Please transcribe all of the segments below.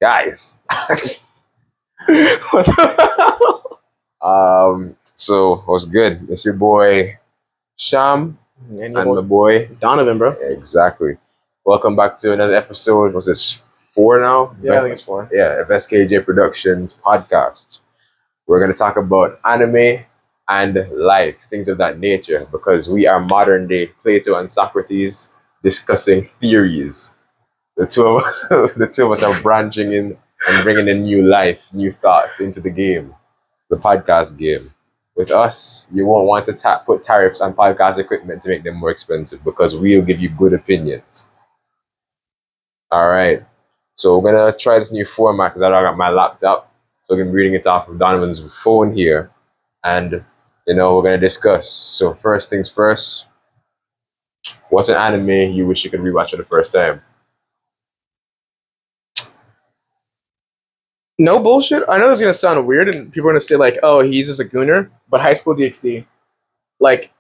Guys. What the hell? So what's good? It's your boy Sham And and my boy Donovan, bro. Exactly. Welcome back to another episode. What's this? 4 now? Yeah, I think it's 4. Yeah, of Skjproductions podcast. We're gonna talk about anime and life, things of that nature, because we are modern day Plato and Socrates discussing theories. The two of us, the two of us are branching in and bringing in new life, new thoughts into the game, the podcast game. With us, you won't want to put tariffs on podcast equipment to make them more expensive because we'll give you good opinions. All right. So we're gonna try this new format because I don't got my laptop, so I'm reading it off of Donovan's phone here, and we're gonna discuss. So first things first, what's an anime you wish you could rewatch for the first time? No bullshit. I know it's gonna sound weird, and people are gonna say like, "Oh, he's just a gooner." But High School DxD, like,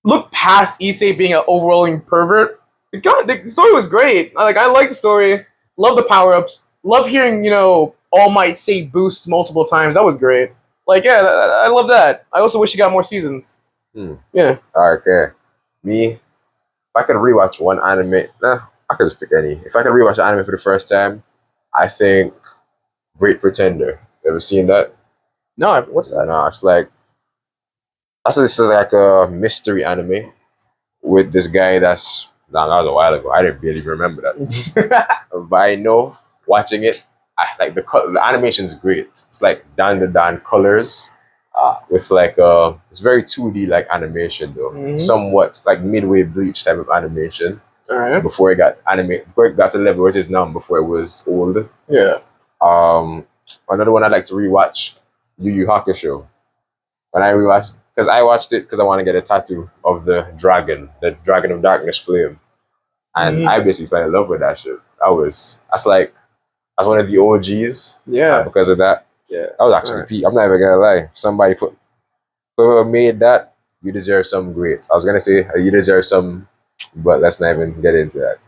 look past Issei being an overwhelming pervert. The story was great. I like the story. Love the power ups. Love hearing All Might say boost multiple times. That was great. I love that. I also wish he got more seasons. Yeah. Okay. Me, if I could rewatch one anime, I could just pick any. If I could rewatch an anime for the first time, I think Great Pretender. You ever seen that? No, what's that? No, it's like this is like a mystery anime with this guy that was a while ago. I didn't really remember that. But I know watching it, I like the animation is great. It's like Dan colors. With it's very 2D like animation though. Mhm. Somewhat like midway Bleach type of animation. All right. Before it got to the level where it is now, before it was old. Yeah. Another one I'd like to rewatch, Yu Yu Hakusho. When I rewatched, because I watched it because I want to get a tattoo of the Dragon of Darkness Flame, and I basically fell in love with that shit. That's one of the OGs. Yeah. Because of that. Yeah. That was actually peak. I'm not even gonna lie. Somebody whoever made that, you deserve some great. I was gonna say you deserve some, but let's not even get into that.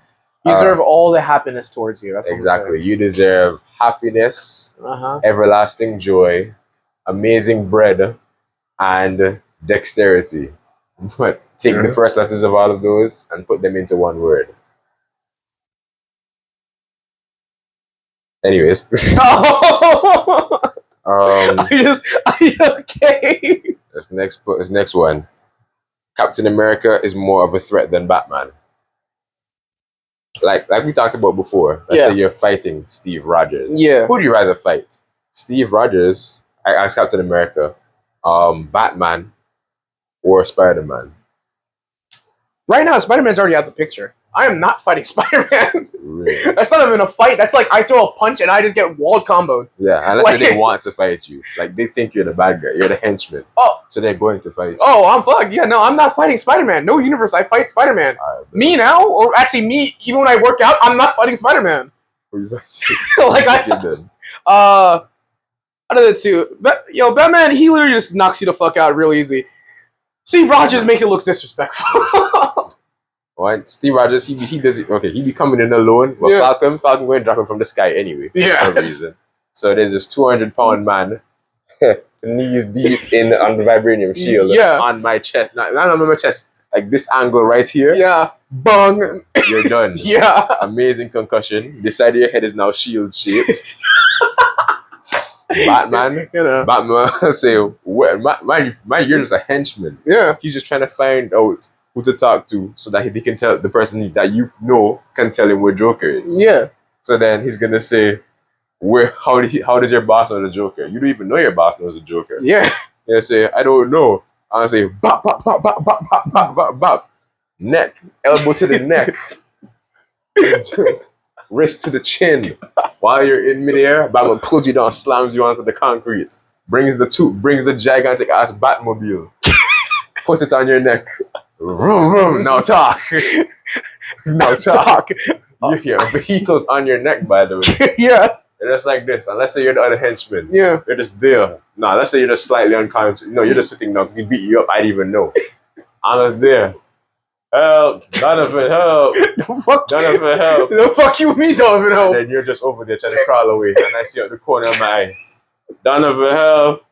You deserve all the happiness towards you. That's what exactly. You deserve happiness, everlasting joy, amazing bread, and dexterity. But take the first letters of all of those and put them into one word. Anyways. Are you okay? This next one. Captain America is more of a threat than Batman. Like we talked about before. Let's say you're fighting Steve Rogers. Yeah. Who do you rather fight? Steve Rogers, as Captain America, Batman, or Spider-Man? Right now, Spider-Man's already out the picture. I am not fighting Spider-Man. Really? That's not even a fight. That's like I throw a punch and I just get walled comboed. Yeah, unless they want to fight you. Like they think you're the bad guy. You're the henchman. Oh. So they're going to fight you. Oh, I'm fucked. Yeah, no, I'm not fighting Spider-Man. No universe, I fight Spider-Man. Me now, or actually me, even when I work out, I'm not fighting Spider-Man. Out of the two, Batman, he literally just knocks you the fuck out real easy. Steve Rogers makes it look disrespectful. What? Steve Rogers, he does it. Okay, he be coming in alone. But Falcon going to drop him from the sky anyway. For some reason. So there's this 200-pound man, knees deep on the vibranium shield. On my chest, not on my chest, like this angle right here. Yeah, bung. You're done. Amazing concussion. The side of your head is now shield shaped. Batman, Batman say, my you're just a henchman. Yeah, he's just trying to find out who to talk to so that he can tell the person that can tell him where Joker is. Yeah. So then he's gonna say, how does your boss know the Joker? You don't even know your boss knows the Joker. Yeah. He'll say, I don't know. I'll say, bop, bop, bop, bop, bop, bop, bop, bop, bop. Neck, elbow to the neck. Wrist to the chin. While you're in midair, Batman pulls you down, slams you onto the concrete. Brings the gigantic ass Batmobile. Puts it on your neck. Vroom, vroom. Now talk. Now talk. You hear vehicles on your neck, by the way. Yeah. And it's like this. Unless say you're the other henchman. Yeah. You're just there. No, let's say you're just slightly unconscious. No, you're just sitting there. He beat you up. I didn't even know. I'm just there. help, Donovan, help, The fuck, Donovan, help. the fuck you mean, Donovan? And Help? then you're just over there trying to crawl away, and I see out the corner of my eye, Donovan, help,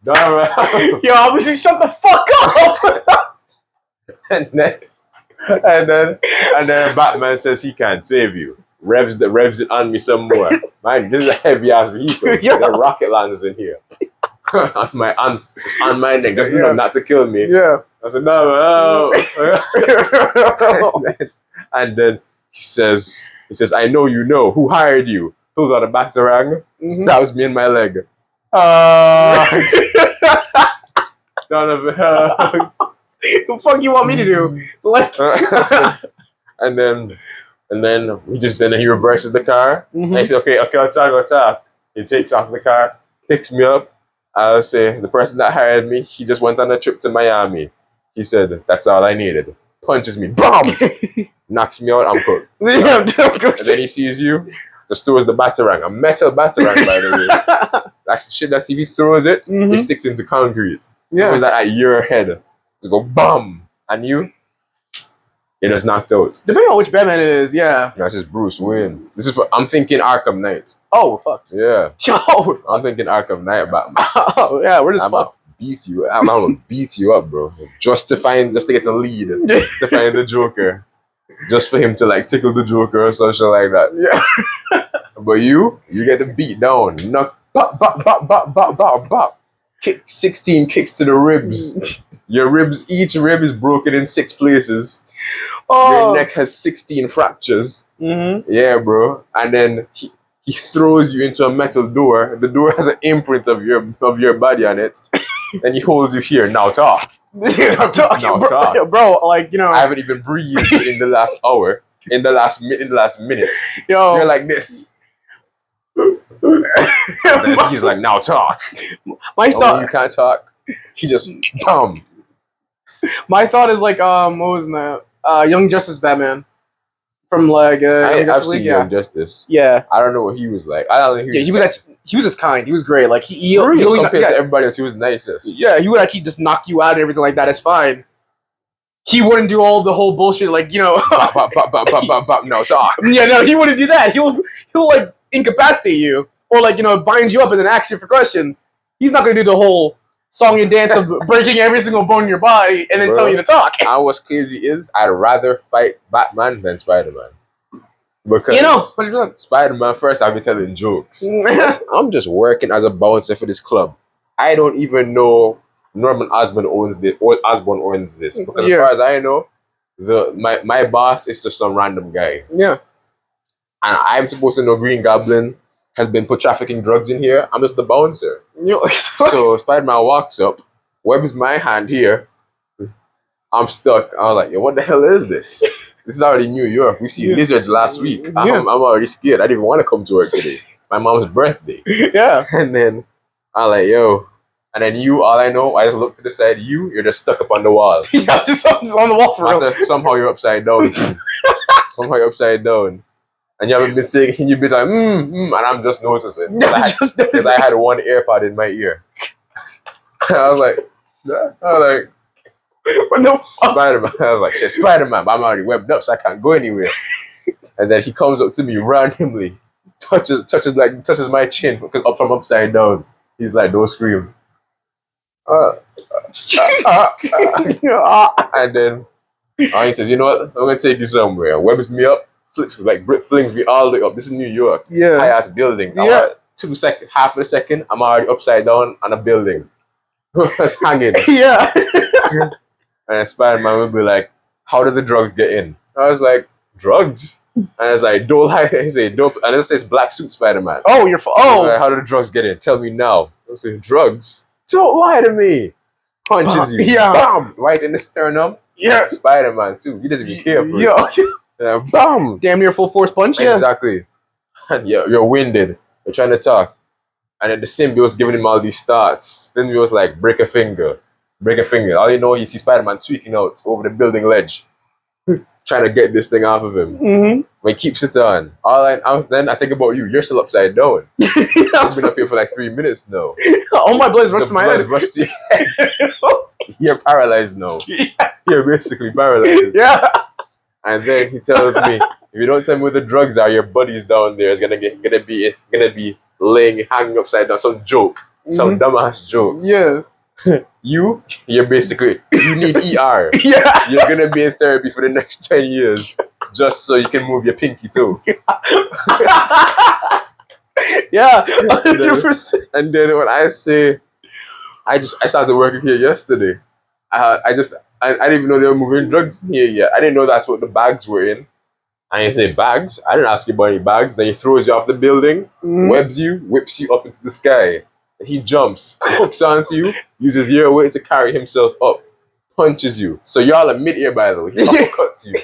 Donovan, help. Yo, obviously, shut the fuck up. and then and then Batman says he can't save you. Revs it on me some more. Man, this is a heavy ass vehicle. Yeah. There are rocket launchers in here. on my neck, just Yeah. enough not to kill me. Yeah. I said, no. and then he says, I know you know. Who hired you? Pulls out a batarang, stabs me in my leg. Donovan, The fuck you want me to do? Like, and then he reverses the car. And he says, okay, I'll talk. He takes off the car, picks me up. I'll say, the person that hired me, he just went on a trip to Miami. He said, that's all I needed. Punches me, BAM! Knocks me out, I'm cooked. Yeah, And then he sees you, just throws the batarang, a metal batarang, by the way. That's the shit that Stevie throws it, it sticks into concrete. Yeah. Throws that at your head. To go BAM! And you're just knocked out. Depending on which Batman it is, yeah. That's just Bruce Wayne. I'm thinking Arkham Knight. Oh, we're fucked. Yeah. Oh, we're fucked. I'm thinking Arkham Knight Batman. Oh, yeah, we're just I'm fucked. I'm gonna beat you up, bro. Just to get a lead. To find the Joker. Just for him to like tickle the Joker or something like that. Yeah. But you get the beat down. Knock, bop, bop, bop, bop, bop, bop, bop. Kick 16 kicks to the ribs. Each rib is broken in 6 places. Oh. Your neck has 16 fractures. Mm-hmm. Yeah, bro. And then he throws you into a metal door. The door has an imprint of your body on it. And he holds you here. Now talk. I'm talking, Now bro, talk. bro, like, you know. I haven't even breathed in the last hour. In the last minute. Yo. You're like this. And then he's like, now talk. My And when thought, you can't talk, he just boom. my thought is like, what was that? Young Justice Batman. From like, I've Justice seen League, yeah. Young Justice. Yeah. I don't know what he was like. I don't know. Yeah, he was just kind. He was great. Like he Really, only compared yeah, to everybody else, he was nicest. yeah, he would actually just knock you out and everything like that. It's fine. He wouldn't do all the whole bullshit, like, you know. Bop, bop, bop, bop, bop, bop, bop. No talk. Yeah, no, he wouldn't do that. He'll like incapacitate you or like, you know, bind you up and then ask you for questions. He's not gonna do the whole song and dance of breaking every single bone in your body and then Bro. tell you to talk. And what's crazy is I'd rather fight Batman than Spider-Man. Because You know, Spider-Man first I'll be telling jokes. I'm just working as a bouncer for this club. I don't even know Norman Osborn owns this. Because Yeah. as far as I know, my boss is just some random guy. yeah. And I'm supposed to know Green Goblin has been put trafficking drugs in here. I'm just the bouncer. You know, So Spider-Man walks up, webs my hand here. I'm stuck. I was like, yo, what the hell is this? This is already New York. We see lizards last week. Yeah. I'm already scared. I didn't even want to come to work today. My mom's birthday. yeah. And then I'm like, yo. And then you, all I know, I just look to the side. You're just stuck up on the wall. Yeah, just on the wall for real. Somehow you're upside down. Somehow you're upside down. And you haven't been saying, and you've been like, and I'm just noticing. Because I had one AirPod in my ear. I was like, What the fuck? Spider-Man. I was like, shit, Spider-Man, but I'm already webbed up, so I can't go anywhere. And then he comes up to me randomly, touches my chin up from upside down. He's like, don't scream. And then he says, you know what? I'm gonna take you somewhere. Webs me up, flings me all the way up. This is New York. Yeah. High ass building. Yeah. Half a second, I'm already upside down on a building. That's hanging. Yeah. And Spider-Man would be like, how did the drugs get in? I was like, drugs? And it's like, don't lie. He said, dope. And it says black suit Spider-Man. Oh, you're Like, how did the drugs get in? Tell me now. I say, drugs? Don't lie to me. Punches you. Yeah. Bam! Right in the sternum. Yeah. Spider-Man too. He doesn't even care for Yo. it. Bam! Damn near full force punch. Yeah. Exactly. And you're winded. You're trying to talk. And then the symbiote's giving him all these thoughts. Then he was like, break a finger. Break a finger. All you know, you see Spider-Man tweaking out over the building ledge. Trying to get this thing off of him. Mm-hmm. But he keeps it on. Then I think about you. You're still upside down. You've been up here for like 3 minutes now. All my blood's The rushed to my blood head. rushed to your head. you're paralyzed now. You're basically paralyzed. Yeah. And then he tells me, if you don't tell me where the drugs are, your buddy's down there is gonna be laying hanging upside down. Some joke, some dumbass joke. Yeah. You need ER. Yeah. You're gonna be in therapy for the next 10 years just so you can move your pinky toe. Yeah. 100%. And then when I say, I started working here yesterday. I didn't even know they were moving drugs here yet. I didn't know that's what the bags were in. I didn't say bags. I didn't ask you about any bags. Then he throws you off the building, webs you, whips you up into the sky. He jumps, hooks onto you, uses your weight to carry himself up, punches you. So y'all are mid-air, by the way. He uppercuts you.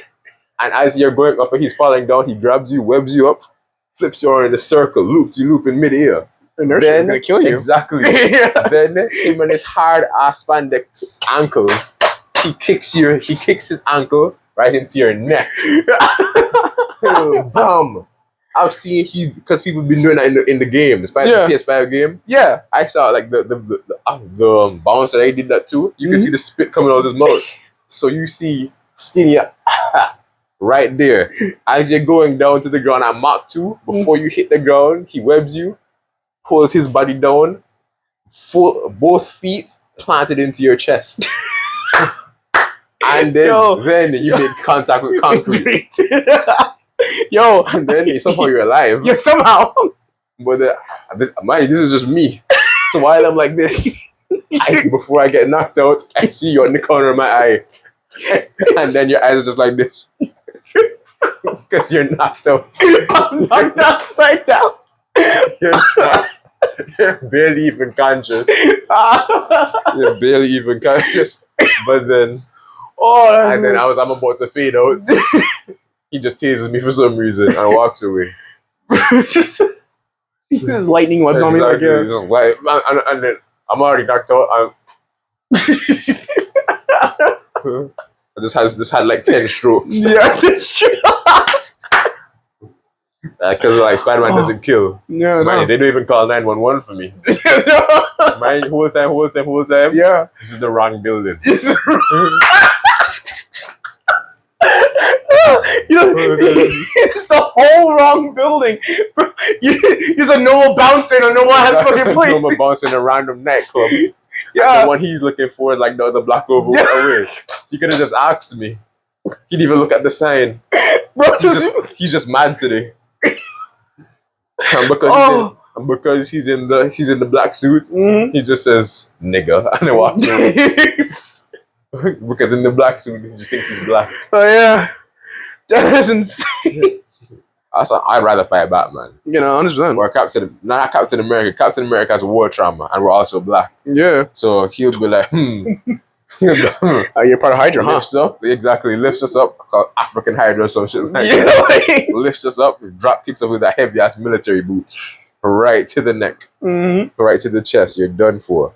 And as you're going up and he's falling down, he grabs you, webs you up, flips you around in a circle, loops you loop in mid-air. Inertia is gonna kill you. Exactly. Yeah. Then him and his hard ass spandex ankles, he kicks his ankle right into your neck. Bam. I've seen because people have been doing that in the game, despite the PS5 game. Yeah. I saw like the bouncer he did that too. You can see the spit coming out of his mouth. So you see skinny right there. As you're going down to the ground at Mach 2, before you hit the ground, he webs you, pulls his body down, both feet planted into your chest. And then you make contact with concrete. Yo, and then somehow you're alive. Yeah, somehow. But this is just me. So while I'm like this, before I get knocked out, I see you on the corner of my eye. And then your eyes are just like this. Because you're knocked out. I'm knocked upside down. You're barely even conscious. You're barely even conscious. But then, I'm about to fade out. He just tases me for some reason and walks away. Just uses lightning webs on me like and then I'm already knocked out. I just had like 10 strokes. Yeah, that's true. Because like Spider-Man doesn't kill. Yeah, Man, they don't even call 911 for me. Man, whole time. Yeah. This is the wrong building. It's the whole wrong building. He's a normal bouncer in a normal ass fucking place. Normal bouncer in a random nightclub. Yeah. And the one he's looking for is like the other block over away. He could have just asked me. He didn't even look at the sign. Bro, he's just mad today. And because he's in the black suit, he just says nigga and he walks away. Because in the black suit he just thinks he's black. Oh yeah. That is insane. I'd rather fight Batman. 100%. Or not Captain America. Captain America has war trauma and we're also black. Yeah. So he'll be like, You're part of Hydra, lifts us up, called African Hydra or some shit like that. Lifts us up, drop kicks us with that heavy ass military boots. Right to the neck. Right to the chest. You're done for.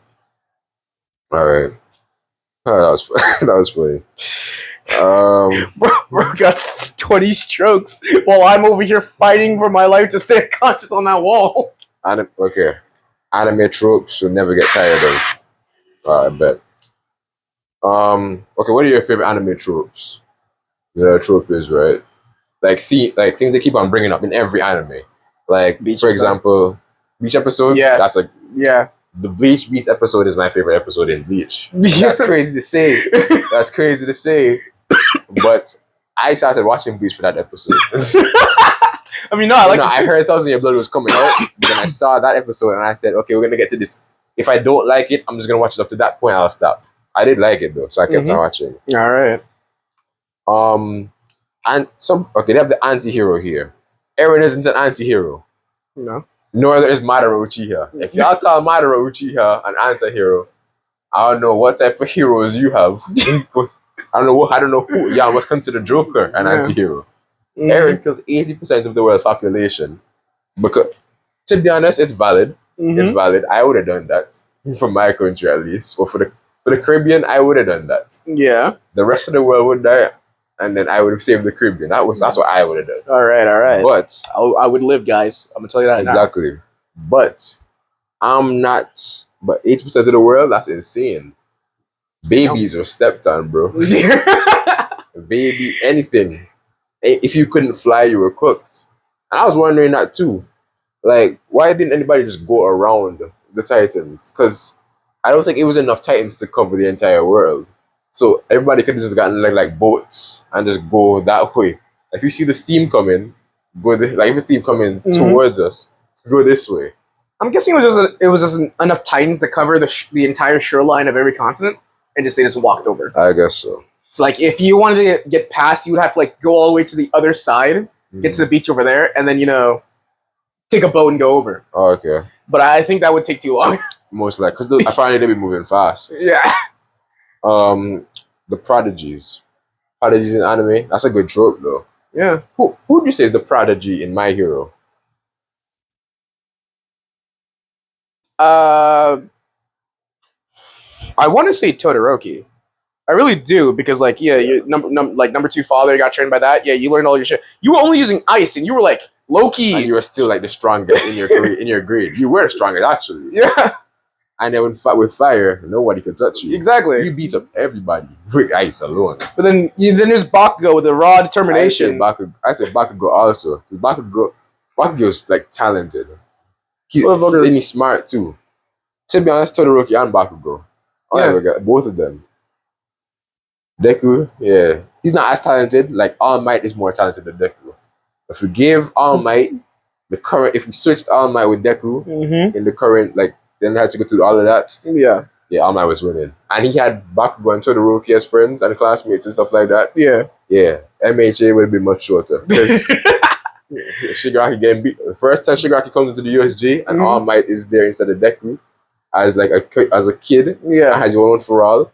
Alright. Oh, that was funny. Bro got 20 strokes while I'm over here fighting for my life to stay conscious on that wall. Okay. Anime tropes you'll never get tired of. I bet. Okay, what are your favorite anime tropes? You know what a trope is, right? Like things they keep on bringing up in every anime. Like, Beach for example, Beach episode? Yeah. That's like... Yeah. The Bleach Beast episode is my favorite episode in Bleach. That's crazy to say. But I started watching Bleach for that episode. I mean, no, I like it too. I heard 1,000 Year Blood was coming out. Then I saw that episode and I said, okay, we're going to get to this. If I don't like it, I'm just going to watch it up to that point. I'll stop. I did like it though, so I kept on watching. All right. And they have the anti-hero here. Eren isn't an anti-hero. No. Nor is Madara Uchiha. If y'all call Madara Uchiha an anti-hero, I don't know what type of heroes you have. I don't know who y'all must consider Joker an anti-hero. Eren killed 80% of the world's population. Because, to be honest, it's valid. It's valid. I would have done that. For my country at least. Or for the Caribbean, I would have done that. Yeah. The rest of the world would die. And then I would have saved the Caribbean. That's what I would have done. All right. But I would live, guys. I'm gonna tell you that exactly. Now. But I'm not. But 80% of the world, that's insane. Babies were stepped on, bro. Baby, anything. If you couldn't fly, you were cooked. And I was wondering that too. Like, why didn't anybody just go around the Titans? Because I don't think it was enough Titans to cover the entire world. So everybody could have just gotten like boats and just go that way. If you see the steam coming, like if the steam coming towards us, go this way. I'm guessing it was just enough Titans to cover the entire shoreline of every continent, and they just walked over. I guess so. So like, if you wanted to get past, you would have to like go all the way to the other side, get to the beach over there, and then take a boat and go over. Oh, okay. But I think that would take too long. Most likely, because apparently they'd be moving fast. Yeah. The prodigies in anime. That's a good trope, though. Yeah. Who would you say is the prodigy in My Hero? I want to say Todoroki. I really do, because like, your number 2 father got trained by that. Yeah, you learned all your shit. You were only using ice, and you were like low key. And you were still like the strongest in your grade. You were the strongest actually. Yeah. And then with fire, nobody could touch you. Exactly. You beat up everybody with ice alone. But then there's Bakugo with the raw determination. I said Bakugo also. Bakugo is like talented. He's smart too. To be honest, Todoroki and Bakugo. Both of them. Deku, yeah. He's not as talented. Like, All Might is more talented than Deku. If we gave All Might if we switched All Might with Deku in the current, like, then they had to go through all of that. Yeah. Yeah, All Might was winning. And he had Bakugo and Todoroki as friends and classmates and stuff like that. Yeah. Yeah. MHA would be much shorter. Shigaraki getting beat. The first time Shigaraki comes into the USG and All Might is there instead of Deku as like as a kid. Yeah. And has your own for all.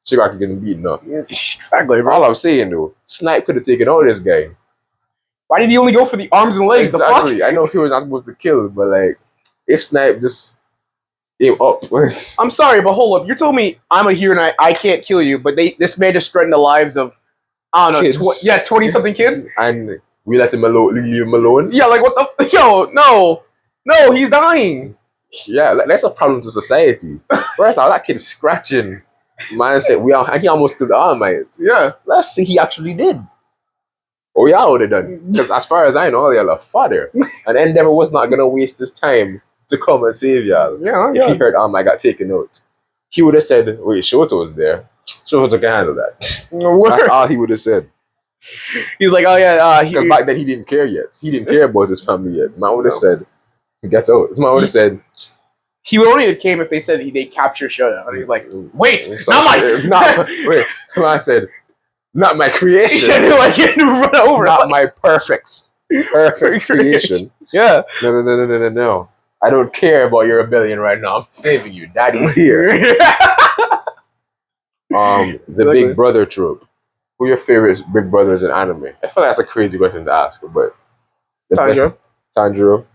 Shigaraki getting beaten up. Exactly, bro. All I'm saying though, Snipe could have taken out this guy. Why did he only go for the arms and legs? Exactly. The fuck? I know he was not supposed to kill, but like, if Snipe just aim up. I'm sorry, but hold up. You're telling me I'm a hero and I can't kill you, but this man just threatened the lives of, I don't know, 20-something kids? And we let him alone, leave him alone? Yeah, like what the, yo, no, he's dying. Yeah, that's a problem to society. First all that kid's scratching. Man said, and he almost killed All Might. Yeah. Let's see, he actually did. Oh, yeah, I would have done. Because as far as I know, all y'all are fodder. And Endeavor was not going to waste his time to come and save y'all. Yeah. If he heard All Might got taken out, he would have said, wait, Shoto was there. Shoto can handle that. That's all he would have said. He's like, oh, yeah. Because back then he didn't care yet. He didn't care about his family yet. Man would have said, get out. Man would have said, he would only have came if they said they capture Shoto. And he's like, wait, not I said, not my creation. Like, run over. Not my perfect creation. Yeah. No. I don't care about your rebellion right now. I'm saving you. Daddy's here. The Big Brother trope. Who are your favorite Big Brothers in anime? I feel like that's a crazy question to ask, but Tanjiro.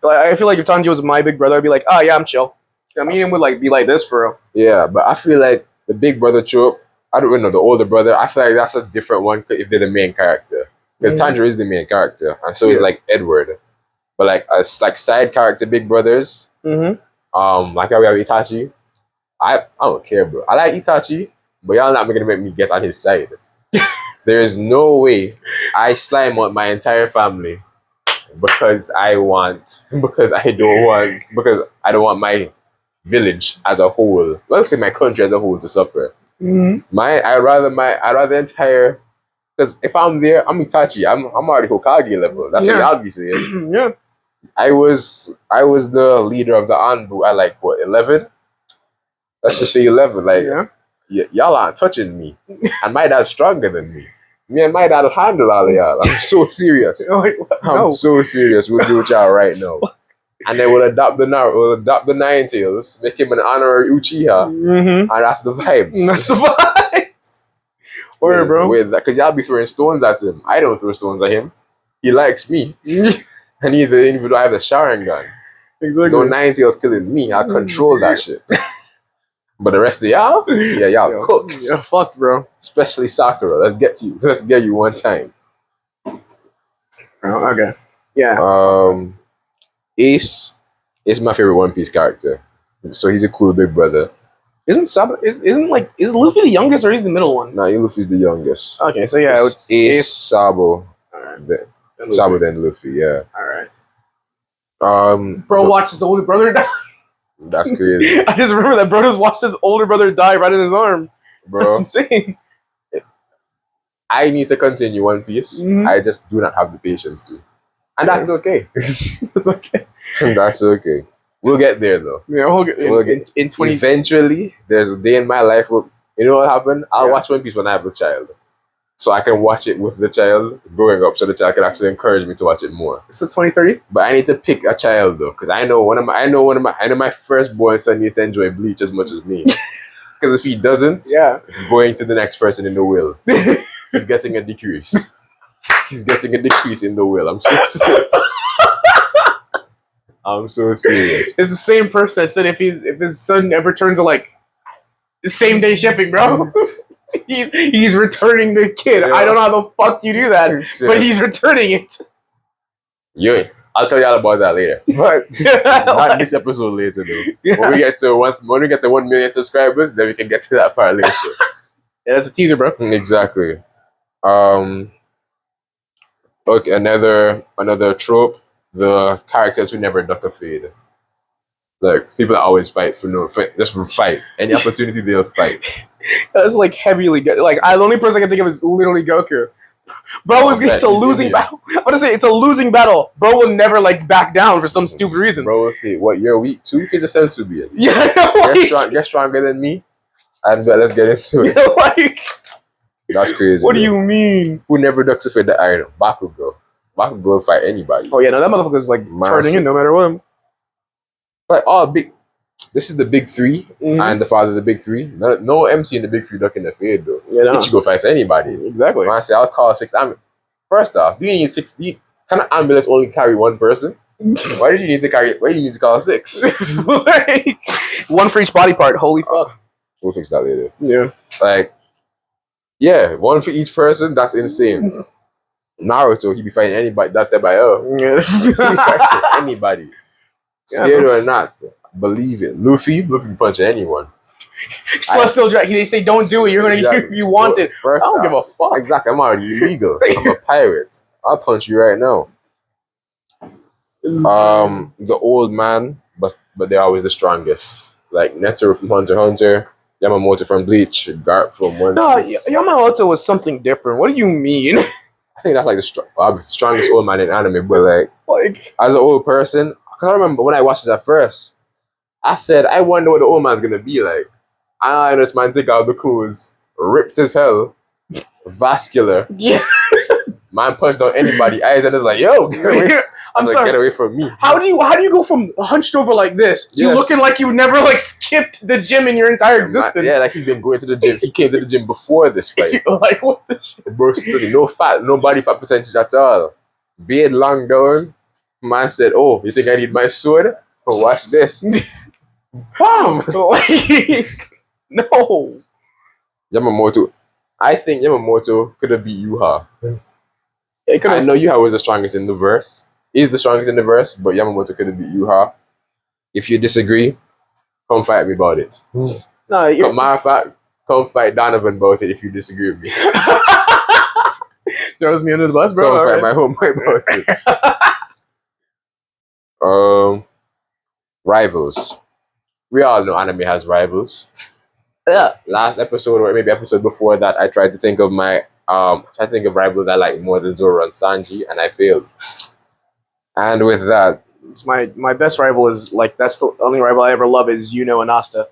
I feel like if Tanjiro was my big brother, I'd be like, oh yeah, I'm chill. I mean, it would like be like this for real. Yeah, but I feel like the Big Brother trope, I don't really know, the older brother, I feel like that's a different one if they're the main character. Because Tanjiro is the main character, and so is like Edward. But like as like side character Big Brothers, like how we have Itachi, I don't care, bro. I like Itachi, but y'all not gonna make me get on his side. There is no way I slime out my entire family because I don't want my village as a whole, let's say my country as a whole, to suffer. I'd rather entire, because if I'm there, I'm Itachi. I'm already Hokage level. That's what I'll be saying. Yeah. I was the leader of the Anbu at like what, 11? Let's just say 11. Like y'all aren't touching me, and my dad's stronger than me. Me and my dad will handle all of y'all. I'm so serious. I'm so serious. We'll do it y'all right now. And then we'll adopt the Ninetales, make him an honorary Uchiha, and that's the vibes. That's the vibes. Where, bro? Because y'all be throwing stones at him. I don't throw stones at him. He likes me. And even though I have the Sharingan, exactly. No Ninetales killing me. I'll control that shit. But the rest of y'all, y'all cooked. Yeah, fucked, bro. Especially Sakura. Let's get you one time. Oh, okay. Yeah. Ace is my favorite One Piece character. So he's a cool big brother. Isn't Luffy the youngest or he's the middle one? No, Luffy's the youngest. Okay, so yeah, it's Ace, Sabo, Alright. Sabo then Luffy. Yeah. Alright. Bro watched his older brother die. That's crazy. I just remember that bro just watched his older brother die right in his arm. Bro, that's insane. I need to continue One Piece. Mm-hmm. I just do not have the patience to. And that's okay. That's okay. That's okay. We'll get there though. Yeah, we'll get in 20. Eventually, there's a day in my life where, you know what happened? I'll watch One Piece when I have a child. So I can watch it with the child growing up, so the child can actually encourage me to watch it more. It's 2030. But I need to pick a child though, because I know my firstborn son needs to enjoy Bleach as much as me. Because if he doesn't, it's going to the next person in the will. He's getting a decrease. He's getting a decrease in the will. I'm so serious. I'm so serious. It's the same person that said if his son ever turns to like same day shipping, bro. he's returning the kid. Yeah. I don't know how the fuck you do that, but he's returning it. Yeah, I'll tell you all about that later. But not this episode later though. Yeah. When we get to 1 million subscribers, then we can get to that part later. Yeah, that's a teaser, bro. Exactly. Okay, another trope. The characters who never duck a fade. Like, people that always fight just for fight. Any opportunity, they'll fight. That's like heavily like the only person I can think of is literally Goku. Bro, it's a losing battle. I'm gonna say it's a losing battle. Bro will never like back down for some stupid reason. Bro will say, "What, you're weak too? He's a sensubian. Yeah, get stronger than me, and let's get into it." Yeah, like, that's crazy. What do you mean? Who never ducks a fade? The iron Bakugo. Bakugo will fight anybody. Oh yeah, no, that motherfucker's like turning in no matter what. But this is the big three, and the father of the big three. No MC in the big three ducking the fade though. Yeah, no. Ichigo fights anybody. Exactly. When I say I'll call 6, first off, you need 6. Can an ambulance only carry one person? Why do you need to call 6? Like, one for each body part. Holy fuck. We'll fix that later. Yeah. Like, yeah, one for each person. That's insane. Naruto, he be fighting anybody. That by anybody. Scared or not, believe it. Luffy be punching anyone. Celestial Dragon. They say don't do it. You're gonna you want it. I don't give a fuck. Exactly. I'm already illegal. I'm a pirate. I'll punch you right now. The old man, but they're always the strongest. Like Netero from Hunter x Hunter, Yamamoto from Bleach, Garp from One Piece. No, Yamamoto was something different. What do you mean? I think that's like the strongest old man in anime, but like as an old person, because I remember when I watched it at first, I said, I wonder what the old man's gonna be like. I know this man take out the clothes, ripped as hell, vascular. Yeah. Man punched on anybody. Eyes and it's like, yo, get away. I'm sorry. Get away from me. How do you go from hunched over like this to looking like you never like skipped the gym in your entire existence? Yeah, like he's been going to the gym. He came to the gym before this fight. Like what the shit? Bro, study, no fat, no body fat percentage at all. Beard long down. Man said, "Oh, you think I need my sword? Oh, watch this." Bam! Like, no. Yamamoto. I think Yamamoto could have beat Yuha. I know Yuha was the strongest in the verse. He's the strongest in the verse, but Yamamoto could have beat Yuha. If you disagree, come fight me about it. No, matter of fact, come fight Donovan about it if you disagree with me. Throws me under the bus, bro. Come fight my homeboy about it. Rivals. We all know anime has rivals. Yeah. Last episode, or maybe episode before that, I tried to think of rivals I like more than Zoro and Sanji, and I failed. And with that, it's my best rival is like that's the only rival I ever love is Yuno and Asta.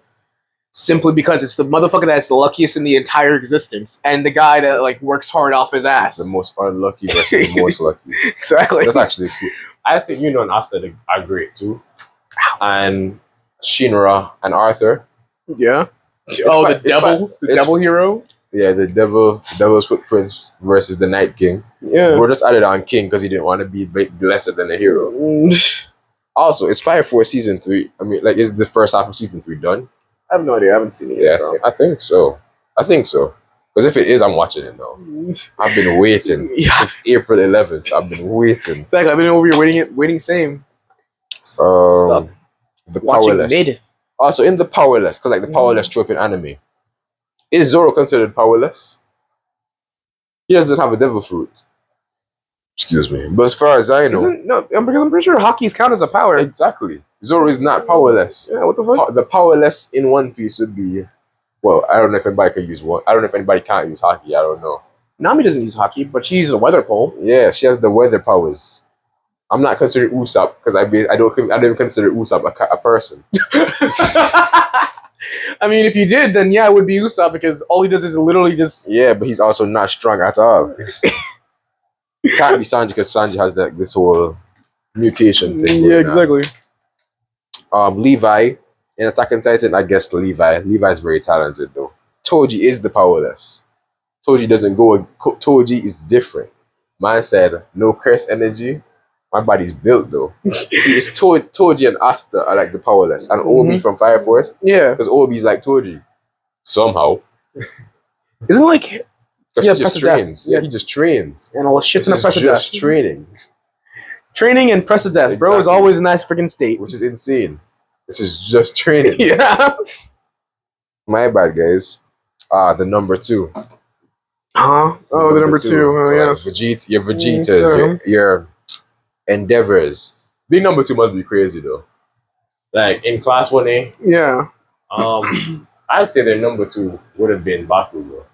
Simply because it's the motherfucker that's the luckiest in the entire existence, and the guy that like works hard off his ass. The most unlucky versus the most lucky. Exactly. That's actually cool. I think Yuno and Asta are great too. And Shinra and Arthur. Yeah. The devil hero. Yeah, the devil's footprints versus the Night King. Yeah, we're just added on King because he didn't want to be lesser than a hero. Also, it's Fire Force season 3. I mean, like, is the first half of season 3 done? I have no idea. I haven't seen it yet. Yeah, I think so. Because if it is, I'm watching it now. I've been waiting. It's April 11th. I've been waiting. Exactly. I've been over here waiting. Same. The Powerless. Mid. Also, in the powerless, because like the powerless trope in anime, is Zoro considered powerless? He doesn't have a devil fruit. Excuse me. But as far as I know, because I'm pretty sure hockey's count as a power. exactly. Zoro is not powerless. Yeah, what the fuck? The powerless in One Piece would be, well, I don't know if anybody can use one. I don't know if anybody can't use hockey. I don't know. Nami doesn't use hockey, but she uses a weather pole. Yeah, she has the weather powers. I'm not considering Usopp because I don't even consider Usopp a person. I mean, if you did, then yeah, it would be Usopp because all he does is literally just. Yeah, but he's also not strong at all. Can't be Sanji because Sanji has this whole mutation thing. Yeah, exactly. Levi in Attack on Titan, I guess Levi. Levi's very talented though. Toji is the powerless. Toji doesn't go. Toji is different. Man said no curse energy. My body's built though. See, it's Toji and Asta are like the powerless, and Obi from Fire Force. Yeah, because Obi's like Toji somehow. Isn't like. Because he just trains. Yeah, he just trains. And all the shit's in the press of death. Just training. Training and press of death. Exactly. Bro is always in that freaking state. Which is insane. This is just training. Yeah. My bad, guys. The number 2. Oh, the number 2. Oh, yes. Like your Vegetas, your Endeavors. Being number 2 must be crazy, though. Like, in Class 1A. Yeah. I'd say their number 2 would have been Bakugo.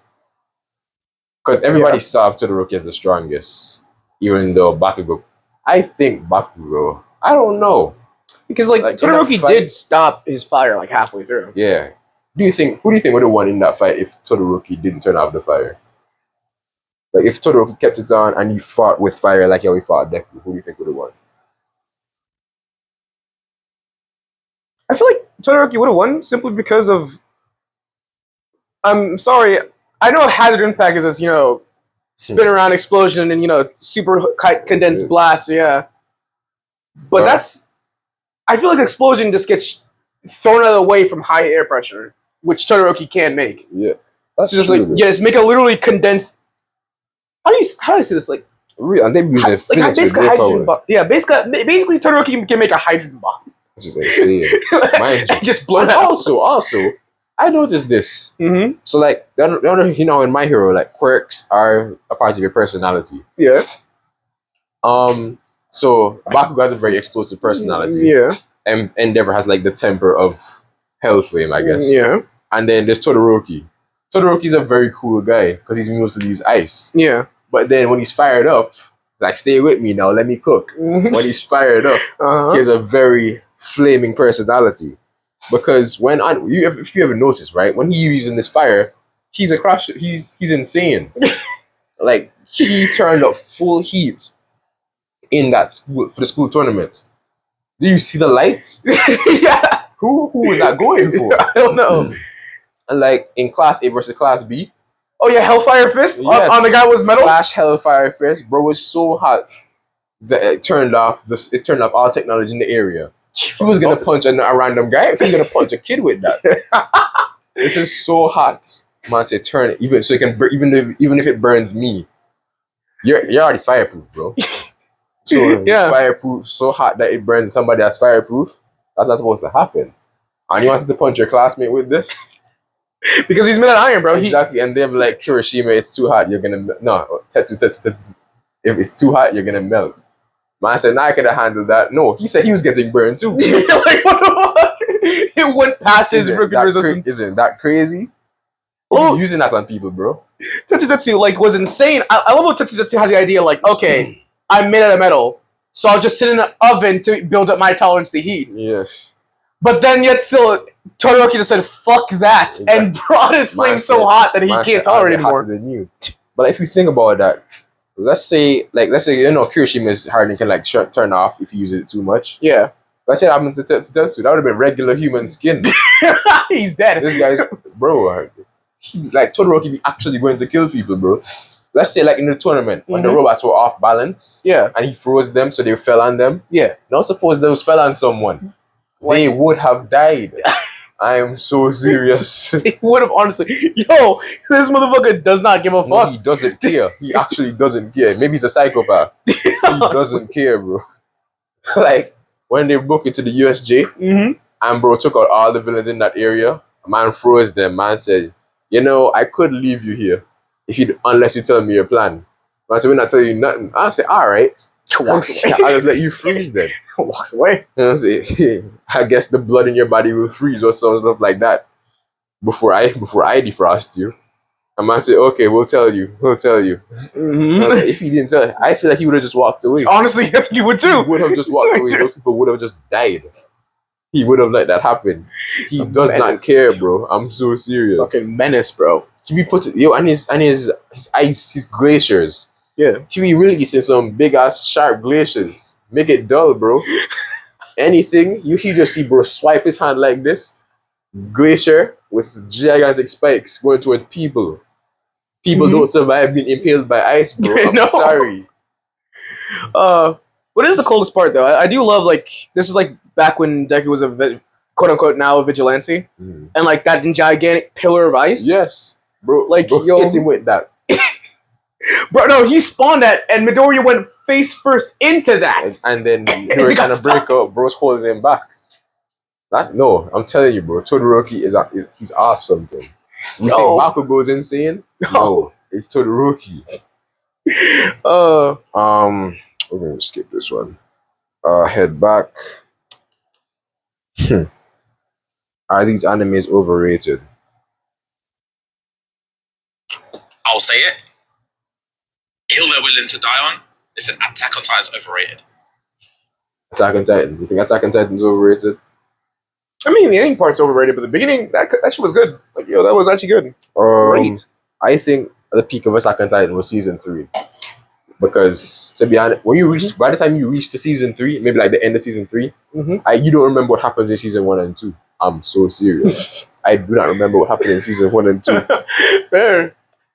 Because everybody saw Todoroki as the strongest, even though Bakugo. I think Bakugo. I don't know, because like Todoroki did stop his fire like halfway through. Yeah. Who do you think would have won in that fight if Todoroki didn't turn off the fire? Like if Todoroki kept it on and he fought with fire like how he fought Deku, who do you think would have won? I feel like Todoroki would have won simply because of. I'm sorry. I know Hazard Impact is this, spin around explosion and, super condensed blast, yeah. But that's... I feel like explosion just gets thrown out of the way from high air pressure, which Todoroki can make. Yeah. That's so just true, like, just make a literally condensed... How do I say this? Like... Real, and they use it physics basically hydrogen bomb. Yeah, basically Todoroki can make a hydrogen bomb. Which is insane. Mind you. Just blow it out. Also... I noticed this. Mm-hmm. So, like, in My Hero, like, quirks are a part of your personality. Yeah. So, Bakugo has a very explosive personality. Yeah. And Endeavor has, like, the temper of Hellflame, I guess. Yeah. And then there's Todoroki. Todoroki's a very cool guy because he's mostly use ice. Yeah. But then when he's fired up, like, stay with me now, let me cook. When he's fired up, he has a very flaming personality. Because if you ever notice, right, when he's using this fire, he's insane. Like he turned up full heat in that school for the school tournament. Do you see the lights? Yeah. Who was that going for? I don't know. And like in Class A versus Class B. Oh yeah, Hellfire Fist on the guy was metal. Flash Hellfire Fist, bro, was so hot that it turned off all technology in the area. He was gonna punch a random guy. He was gonna punch a kid with that. This is so hot. Man, say turn it even so it can even if it burns me. You're already fireproof, bro. So yeah, fireproof, so hot that it burns somebody that's fireproof. That's not supposed to happen. And you wanted to punch your classmate with this because he's made of iron, bro. Exactly, and they're like, Kirishima, it's too hot. You're gonna Tetsu. If it's too hot, you're gonna melt. Man said, I could have handled that. No, he said he was getting burned too. Like, what the fuck? It went past his freaking resistance. Isn't that crazy? Oh, using that on people, bro. Tetsu like was insane. I love how Tetsu had the idea like, okay, I'm made out of metal, so I'll just sit in an oven to build up my tolerance to heat. Yes. But then yet still, Todoroki just said, fuck that, and brought his flame so hot that he can't tolerate anymore. Hotter than you. But if you think about that, let's say Kirishima's hardening can like turn off if you use it too much. Yeah. Let's say that happened to Tetsu. That would have been regular human skin. He's dead. This guy's bro. Like Todoroki be actually going to kill people, bro. Let's say like in the tournament when the robots were off balance. Yeah. And he froze them so they fell on them. Yeah. Now suppose those fell on someone. They would have died. I am so serious. He would have honestly. Yo, this motherfucker does not give a fuck. No, he doesn't care. He actually doesn't care. Maybe he's a psychopath. He doesn't care, bro. Like when they broke into the USJ And bro took out all the villains in that area. Man froze them. Man said, you know, I could leave you here if you unless you tell me your plan. Man said, we're not telling you nothing. I said, all right. Walks away. I'll let you freeze then. Walks away. And I say, I guess the blood in your body will freeze or some stuff like that before I defrost you. And man said, okay, we'll tell you. We'll tell you. Mm-hmm. Like, if he didn't tell, I feel like he would have just walked away. Honestly, I think you would too. He would have just walked away. Those people would have just died. He would have let that happen. He does not care, bro. I'm so serious. Fucking menace, bro. He be put and his ice, his glaciers. Yeah. He be releasing some big ass sharp glaciers. Make it dull, bro. Anything you just see, bro, swipe his hand like this. Glacier with gigantic spikes going towards people. People don't survive being impaled by ice, bro. I'm No. sorry. What is the coldest part though? I do love like this is like back when Deku was a quote unquote now a vigilante, and like that gigantic pillar of ice. Yes, bro. Like bro, yo, hit him with that. Bro, no, he spawned that, and Midoriya went face first into that, and then they were trying to break up. Bro's holding him back. No, I'm telling you, bro. Todoroki he's off something. You think Baku goes insane? No, it's Todoroki. We're gonna skip this one. Head back. Are these animes overrated? I'll say it. Hill they're willing to die on. Listen, Attack on Titan's overrated. Attack on Titan. You think Attack on Titan is overrated? I mean, the ending part's overrated, but the beginning that shit was good. Like yo, that was actually good. Great. I think the peak of Attack on Titan was season 3. Because to be honest, by the time you reach to season 3, maybe like the end of season 3, you don't remember what happens in season 1 and 2. I'm so serious. I do not remember what happened in season 1 and 2. Fair.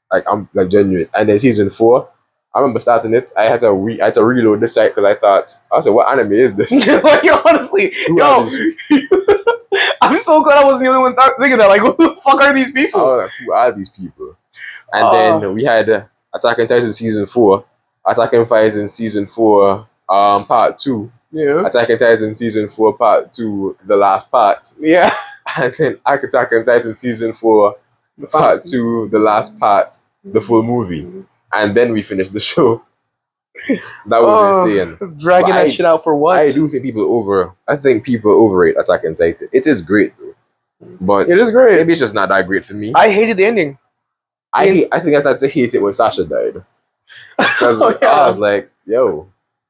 Like I'm like genuine. And then season 4, I remember starting it. I had to reload the site because I said, what anime is this? Like yo, honestly, I'm so glad I wasn't the only one thinking that. Like, who the fuck are these people? I was like, who are these people? And then we had Attack on Titan season 4. Attack on Titan season 4, part 2. Yeah. Attack on Titan season 4, part 2, the last part. Yeah. And then Attack on Titan season 4, part 2, the last part, the full movie. And then we finished the show. That was insane. Dragging that shit out for what? I think people overrate Attack on Titan. It is great though. But it is great. Maybe it's just not that great for me. I hated the ending. I think I started to hate it when Sasha died. Because I was like, yo.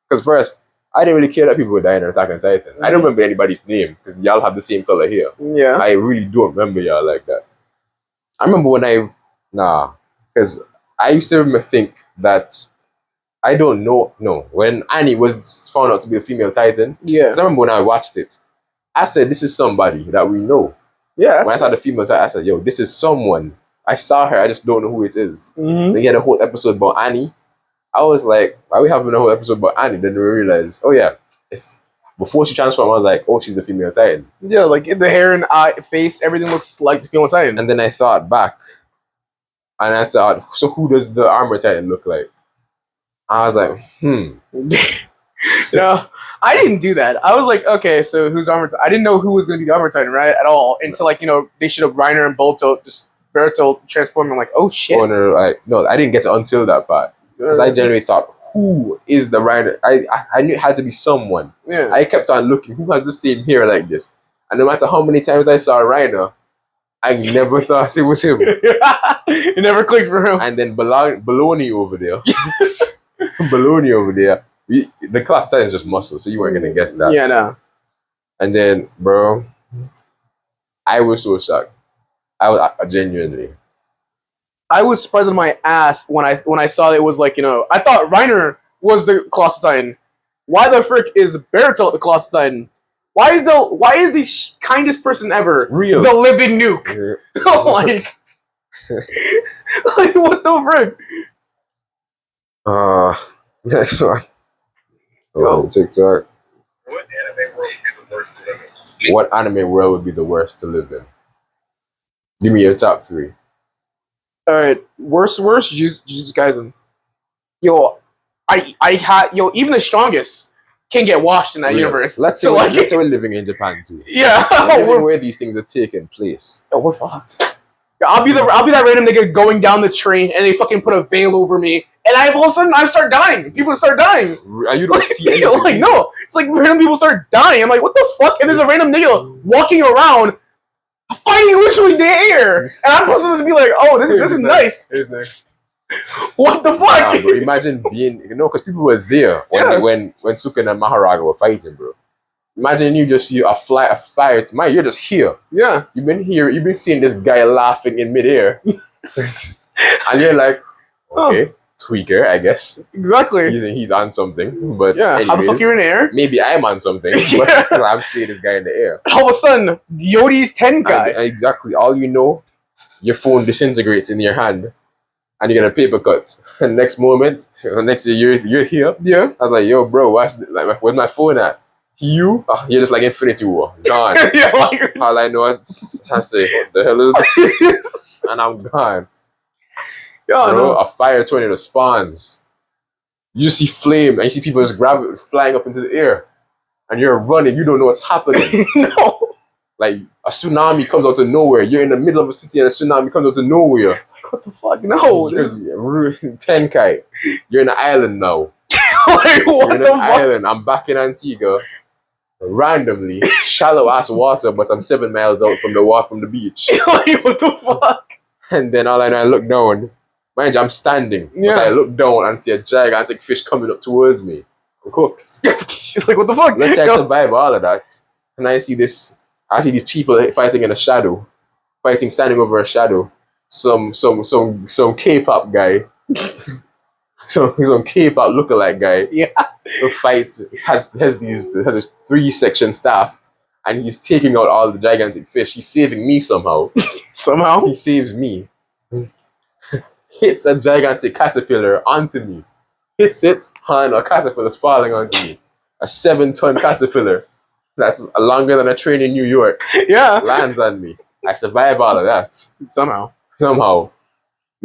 Because first, I didn't really care that people were dying in Attack on Titan. I don't remember anybody's name because y'all have the same color here. Yeah. I really don't remember y'all like that. I remember when because I used to think that I don't know. No, when Annie was found out to be a female Titan. Yeah. Because I remember when I watched it, I said, this is somebody that we know. Yeah. When I saw the female Titan, I said, yo, this is someone. I saw her, I just don't know who it is. They had a whole episode about Annie. I was like, why are we having a whole episode about Annie? Then we realized, oh yeah, it's before she transformed, I was like, oh, she's the female Titan. Yeah, like the hair and face, everything looks like the female Titan. And then I thought back, and I thought, so who does the armor Titan look like? I was like, No, I didn't do that. I was like, okay, so who's armor Titan? I didn't know who was going to be the armor Titan, right? At all. Until like, they should have Reiner and Berto transform. I'm like, oh shit. No, I didn't get to until that part. Because I genuinely thought, who is the Reiner? I knew it had to be someone. Yeah. I kept on looking, who has the same hair like this? And no matter how many times I saw Reiner, I never thought it was him. It never clicked for him. And then Baloney over there. Baloney over there. The class Titan is just muscle, so you weren't going to guess that. Yeah, no. And then, bro, I was so shocked. I genuinely. I was surprised in my ass when I saw it was like, I thought Reiner was the Colossal Titan. Why the frick is Bertolt the Colossal Titan? Why is the kindest person ever real the living nuke? Yeah. like what the frick? Next one. TikTok. What anime world would be the worst to live in? Give me your top 3. All right, worst, Jujutsu Kaisen. Even the strongest. can't get washed in that Real. universe. Let's say, So like, let's say we're living in Japan too. yeah, We're living we're, where these things are taking place. we're fucked. Yeah, I'll be that random nigga going down the train and they fucking put a veil over me, and all of a sudden I start dying. People start dying. And you don't see anything. Like no, it's like random people start dying. I'm like, what the fuck? And there's a random nigga walking around fighting literally the air, and I'm supposed to be like, oh, this is nice. What the fuck? Nah, bro, imagine being, because people were there when Sukuna and Maharaga were fighting, bro. Imagine you just see a fire. Man, you're just here. Yeah. You've been seeing this guy laughing in midair. And you're like, okay, tweaker, I guess. Exactly. He's on something. But yeah, anyways, how the fuck you're in the air? Maybe I'm on something. Yeah. But I'm seeing this guy in the air. All of a sudden, Yodi's 10 guy. And exactly. All you know, your phone disintegrates in your hand. And you get a paper cut. And next moment, next year, you're here. Yeah. I was like, yo, bro, where's my phone at? You're just like Infinity War. Gone. Yeah, like, all I know is I say, what the hell is this? And I'm gone. Yeah, Bro, a fire tornado spawns. You just see flame and you see people just flying up into the air. And you're running, you don't know what's happening. No. Like a tsunami comes out of nowhere. You're in the middle of a city and a tsunami comes out of nowhere. Like, what the fuck? No. Because Tenkai, you're in an island now. Like, what you're in the an fuck? island. I'm back in Antigua. Randomly, shallow ass water, but I'm 7 miles out from the beach. Like, what the fuck? And then all I know, I look down. Mind you, I'm standing. Yeah. But I look down and see a gigantic fish coming up towards me. I'm cooked. Like, what the fuck? Let's say I survive all of that. And I see these people fighting in a shadow. Standing over a shadow. Some K-pop guy. some K-pop lookalike guy. Yeah. Who fights, has this 3-section staff. And he's taking out all the gigantic fish. He's saving me somehow. Somehow? He saves me. Hits a gigantic caterpillar onto me. Hits it, and a caterpillar's falling onto me. A 7-ton caterpillar that's longer than a train in New York Yeah. lands on me. I survive all of that. Somehow. The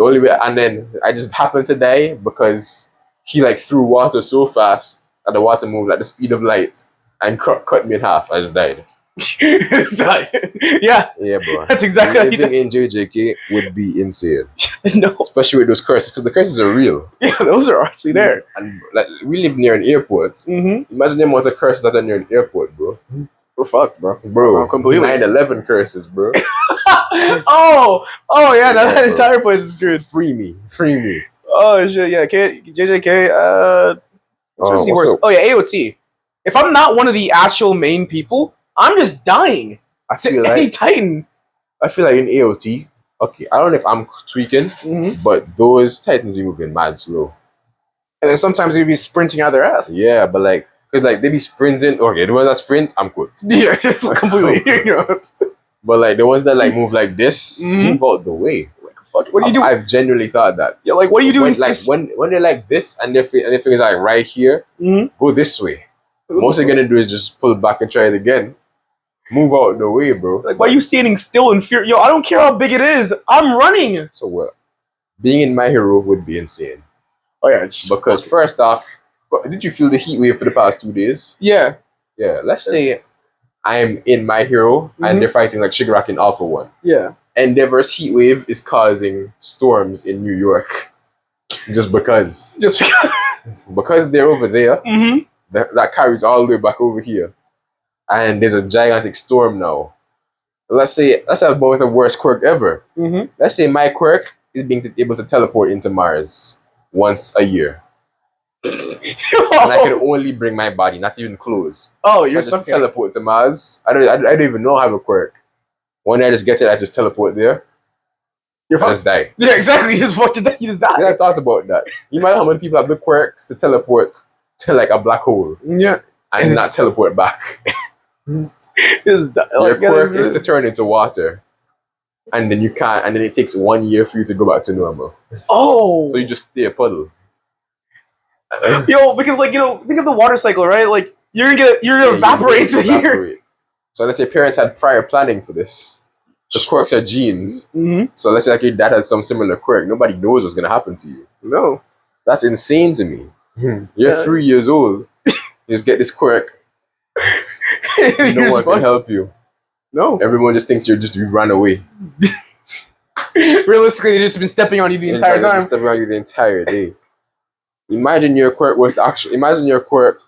only way, and then I just happened to die because he threw water so fast that the water moved at the speed of light and cut me in half. I just died. Yeah. Yeah, bro. That's exactly how living in JJK would be insane. No. Especially with those curses, because the curses are real. Yeah, those are actually there. And we live near an airport. Mm-hmm. Imagine the amount of curses that are near an airport, bro. We're fucked, bro. Bro, completely. 9/11 curses, bro. oh yeah, that entire place is screwed. Free me. Oh shit, yeah. JJK. What's worse. up? Oh yeah, AOT. If I'm not one of the actual main people, I'm just dying. I To feel any like Titan. in AOT. Okay, I don't know if I'm tweaking, Mm-hmm. but those Titans be moving mad slow. And then sometimes they'd be sprinting out their ass. Yeah, but because they be sprinting. Okay, the ones that sprint, I'm good. Yeah, just completely. You know. But the ones that move like this, Mhm. move out the way. Like, fuck, what do you do? I've genuinely thought that. Yeah, like, what are you doing? When they're like this and their fingers are right here, Mhm. go this way. Most they're gonna do is just pull back and try it again. Move out the way, bro. Like, why are you standing still in fear? Yo, I don't care how big it is. I'm running. So what? Being in My Hero would be insane. Oh yeah, just Because first off, did you feel the heat wave for the past 2 days? yeah. Yeah, let's say I'm in My Hero Mhm. and they're fighting like Shigaraki in Alpha 1. Yeah. Endeavor's heat wave is causing storms in New York. Just because. Just because. Because they're over there, Mm-hmm. that carries all the way back over here. And there's a gigantic storm now. Let's say both the worst quirk ever. Mm-hmm. Let's say my quirk is being able to teleport into Mars once a year. And I can only bring my body, not even clothes. Oh, I you're just so teleport to Mars. I don't even know I have a quirk. One day I just get it, I just teleport there. You're I just fucked. die. Yeah, exactly. You just fucked it. You just died. And I thought about that. You know how many people have the quirks to teleport to a black hole Yeah. and not teleport back. Just die. Your quirk is to turn into water. And then you can't, and then it takes 1 year for you to go back to normal. Oh. So you just stay a puddle. Yo, because think of the water cycle, right? Like you're gonna evaporate to here. Evaporate. So let's say parents had prior planning for this. The quirks are genes. Mm-hmm. So let's say your dad had some similar quirk. Nobody knows what's gonna happen to you. No. That's insane to me. You're Yeah. 3 years old. You just get this quirk. You're No one just can fucked. help you. No. Everyone just thinks you ran away. Realistically, they've just been stepping on you the entire They've been time. stepping on you the entire day. Imagine your quirk was to actually. Imagine your quirk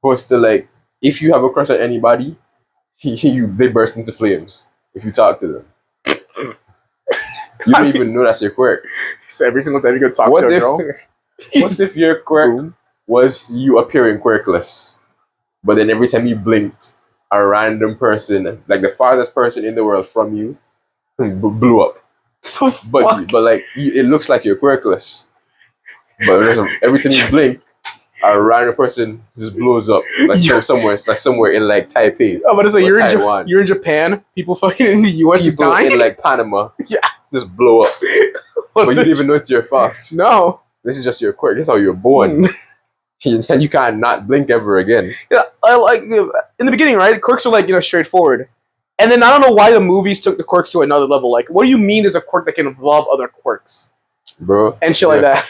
was to like. If you have a crush on anybody, they burst into flames if you talk to them. You don't even know that's your quirk. So every single time you go talk What to a if- girl, What if your quirk boom. was you appearing quirkless, but then every time you blinked, a random person, like the farthest person in the world from you, blew up. So But like it looks like you're quirkless, but every time you blink, a random person just blows up like somewhere in like Taipei. I'm about to say or you're in, Taiwan. you're in Japan. People fucking in the US are People dying. in like Panama, Yeah. just blow up, but you didn't even know it's your fault. No. This is just your quirk. This is how you're born, and you can't not blink ever again. Yeah, I like in the beginning, right? The quirks are like straightforward, and then I don't know why the movies took the quirks to another level. Like, what do you mean there's a quirk that can involve other quirks Bro. and shit like that?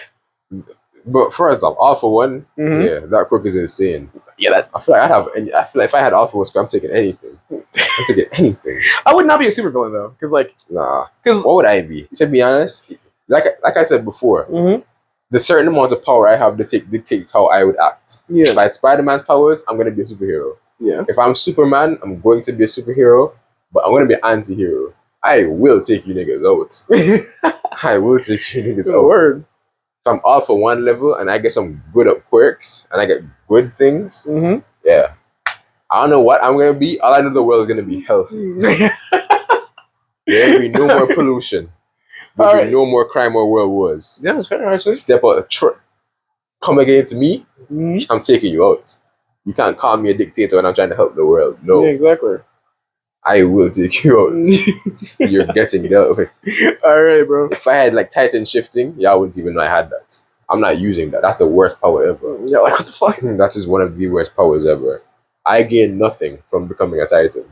But for example, All For One, Mhm. yeah, that quirk is insane. Yeah, that I feel like if I had All For One, I'm taking anything. I'm taking anything. I would not be a supervillain though, because Nah. because What would I be? To be honest, like I said before, the certain amount of power I have dictates how I would act. yeah, If I had Spider-Man's powers, I'm gonna be a superhero. yeah. If I'm Superman, I'm going to be a superhero, but I'm gonna be an anti-hero. I will take you niggas out. I will take you niggas out. Word. If I'm All For One level and I get some good up quirks and I get good things, Mm-hmm. yeah. I don't know what I'm gonna be. All I know the world's gonna be healthy. There'll be no more pollution. There'll be Alright. no more crime or world wars. Yeah, that's fair actually. Step out the truck. Come against me, Mm-hmm. I'm taking you out. You can't call me a dictator when I'm trying to help the world. No, Yeah, exactly. I will take you out. You're getting dealt with. All right, bro. If I had like Titan shifting, yeah, I wouldn't even know I had that. I'm not using that. That's the worst power ever. Yeah, like what the fuck? That is one of the worst powers ever. I gain nothing from becoming a Titan.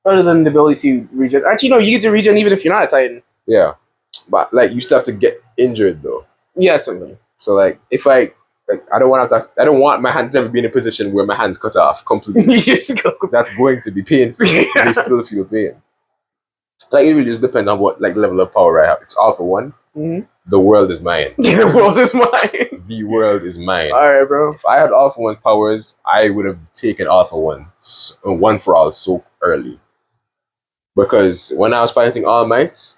Other than the ability to regen. Actually, no, you get to regen even if you're not a Titan. Yeah, but like you still have to get injured though. Yeah, something. So like if I I don't want my hand to ever be in a position where my hand's cut off completely. Yes, go. That's going to be painful. They still feel pain. Like it really just depends on what like level of power I have. If it's All For One, the world is mine. The world is mine. The world is mine. All right, bro. If I had All For One's powers, I would have taken All For One, one for all, so early. Because when I was fighting All Might,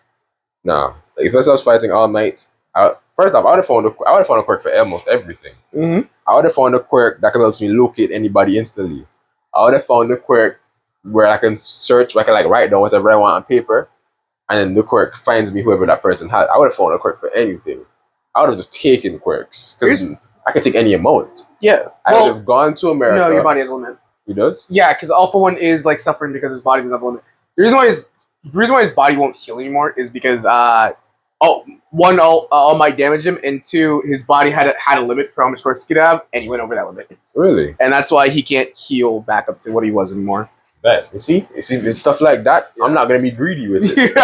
nah. Like if I was fighting All Might, first off, I would have found a quirk for almost everything. Mm-hmm. I would have found a quirk that can help me locate anybody instantly. I would have found a quirk where I can search, where I can like write down whatever I want on paper, and then the quirk finds me whoever that person had. I would have found a quirk for anything. I would have just taken quirks because I can take any amount. Yeah. I would have gone to America. No, your body has a limit. He does? Yeah, because All For One is like suffering because his body doesn't have a limit. The reason why his body won't heal anymore is because all Might damaged him, and two, his body had a limit for how much quirks he could have, and he went over that limit. Really? And that's why he can't heal back up to what he was anymore. Bet. You see, if it's stuff like that, I'm not gonna be greedy with it.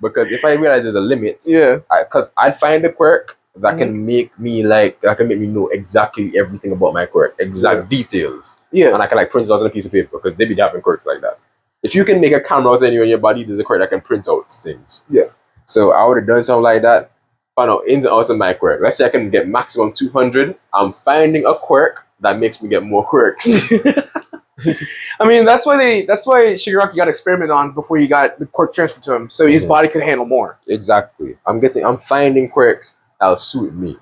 Because if I realize there's a limit, Yeah. Because I'd find a quirk that can make me know exactly everything about my quirk, exact details, Yeah. and I can like print it out on a piece of paper because they be having quirks like that. If you can make a camera out anywhere in your body, there's a quirk that can print out things. Yeah. So I would have done something like that. Find out ins and outs of my quirk. Let's say I can get maximum 200. I'm finding a quirk that makes me get more quirks. I mean, that's why Shigaraki got experimented on before he got the quirk transferred to him, so his body could handle more. Exactly. I'm finding quirks that'll suit me.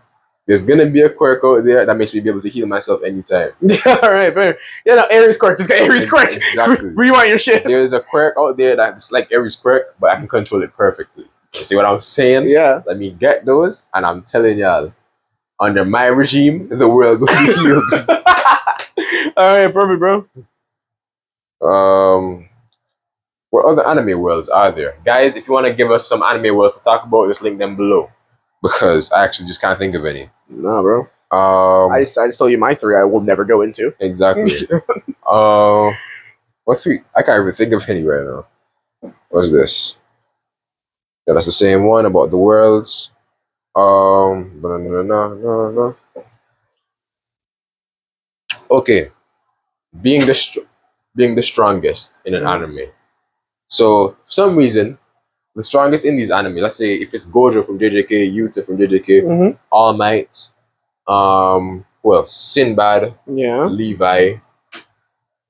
There's gonna be a quirk out there that makes me be able to heal myself anytime. Yeah, all right, fair. Yeah, no, Ares quirk. Just got Ares quirk. Exactly. Rewind your shit. There's a quirk out there that's like Ares quirk, but I can control it perfectly. You see what I'm saying? Yeah. Let me get those, and I'm telling y'all, under my regime, the world will be healed. All right, perfect, bro. What other anime worlds are there? Guys, if you want to give us some anime worlds to talk about, just link them below. Because I actually just can't think of any. Nah, bro. I just told you my three I will never go into. Exactly. What three? I can't even think of any right now. What's this? Yeah, that's the same one about the worlds. Oh, Okay, being being the strongest in an anime. So for some reason, the strongest in these anime, let's say if it's Gojo from JJK, Yuta from JJK, All Might, who else? Sinbad, Yeah. Levi,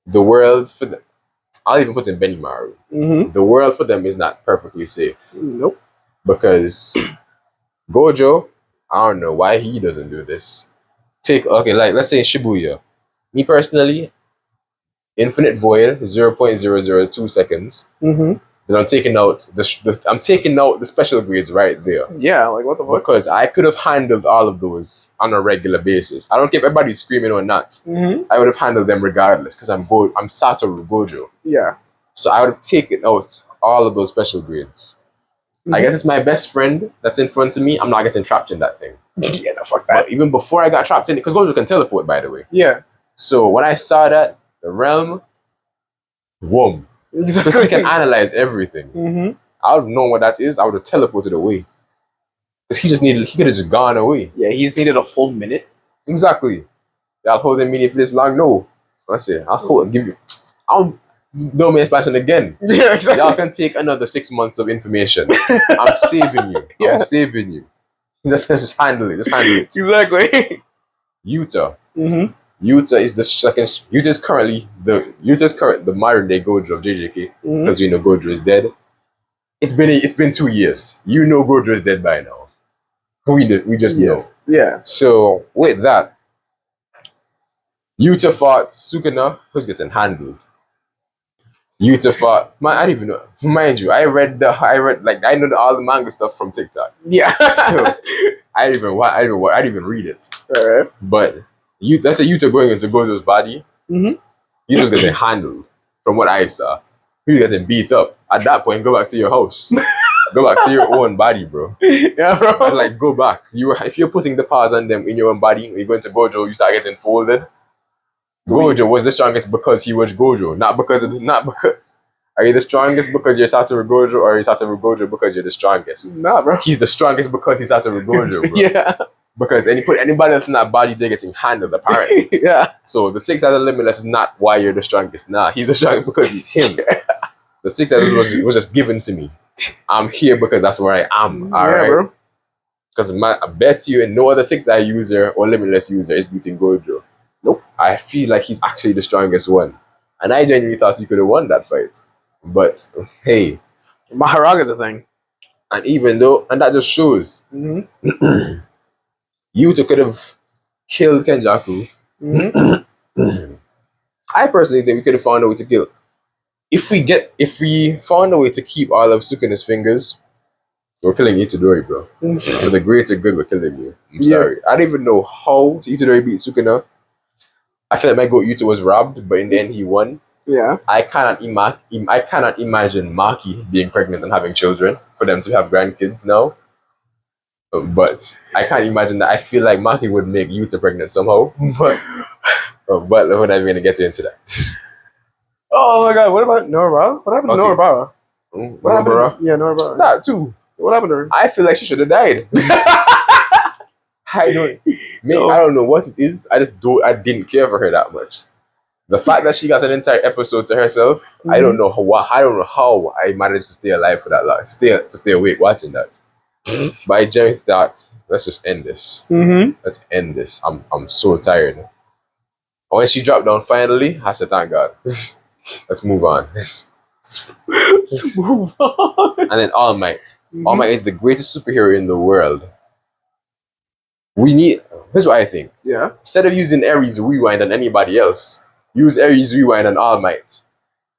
the world for them. I'll even put in Benimaru. The world for them is not perfectly safe Nope. because Gojo, I don't know why he doesn't do this. Like let's say Shibuya. Me personally, Infinite Void 0.002 seconds. Then I'm taking out I'm taking out the special grades right there. Yeah, like what the fuck? Because I could have handled all of those on a regular basis. I don't care if everybody's screaming or not. I would have handled them regardless because I'm Satoru Gojo. Yeah. So I would have taken out all of those special grades. I guess it's my best friend that's in front of me. I'm not getting trapped in that thing. Yeah, no, fuck that. But even before I got trapped in it, because Gojo can teleport, by the way. Yeah. So when I saw that, the realm, whoom. Exactly. Because he can analyze everything. I would have known what that is. I would have teleported away. Because he could have just gone away. Yeah, he just needed a full minute. Exactly. Y'all holding me for this long? No. That's it. I'll no more expansion again. Yeah, exactly. Y'all can take another 6 months of information. I'm saving you. Yeah. I'm saving you. Just handle it. Just handle it. Exactly. Yuta. Yuta is the second. Yuta's currently the modern day Gojo of JJK because you know Gojo is dead. It's been 2 years. You know Gojo is dead by now. We just know. Yeah. So with that, Yuta fought Sukuna, who's getting handled. Yuta fought. Man, I don't even know. Mind you, I know all the manga stuff from TikTok. Yeah. So I didn't even read it. Alright. But that's a Yuta going into Gojo's body. Yuta's getting handled. From what I saw, he getting beat up. At that point, go back to your house. Go back to your own body, bro. Yeah, bro. And like, go back. If you're putting the paws on them in your own body, when you go into Gojo, you start getting folded. Gojo was the strongest because he was Gojo, not because. Are you the strongest because you're Satoru Gojo, or are you Satoru Gojo because you're the strongest? Nah, bro. He's the strongest because he's Satoru Gojo, bro. Yeah. Because put anybody else in that body, they're getting handled, apparently. Yeah. So the 6 out of Limitless is not why you're the strongest. Nah, he's the strongest because he's him. The 6 out of was just given to me. I'm here because that's where I am. Alright? Bro. Because I bet you no other 6-eye user or Limitless user is beating Gojo. Nope. I feel like he's actually the strongest one. And I genuinely thought he could have won that fight. But hey. Maharaga's a thing. And even though, and that just shows. Yuta could have killed Kenjaku. I personally think we could have found a way to kill. If we found a way to keep all of Sukuna's fingers, we're killing Itadori, bro. For the greater good, we're killing you. I'm sorry. I don't even know how Itadori beat Sukuna. I feel like my goat Yuta was robbed, but in the end he won. Yeah. I cannot imagine Maki being pregnant and having children for them to have grandkids now. But I can't imagine that. I feel like Maki would make Yuta pregnant somehow. But we're not even gonna get into that. Oh my god, what about Norabara? What happened to Norabara? What happened? Yeah, Norabara. That too. What happened to her? I feel like she should have died. I don't know what it is. I didn't care for her that much. The fact that she got an entire episode to herself, I don't know how I managed to stay alive for that long. To stay awake watching that. But I generally thought, let's just end this. Let's end this. I'm so tired. And when she dropped down finally, I said, thank God. Let's move on. Let's move on. And then All Might. All Might is the greatest superhero in the world. Here's what I think. Yeah. Instead of using Ares Rewind on anybody else, use Ares Rewind on All Might.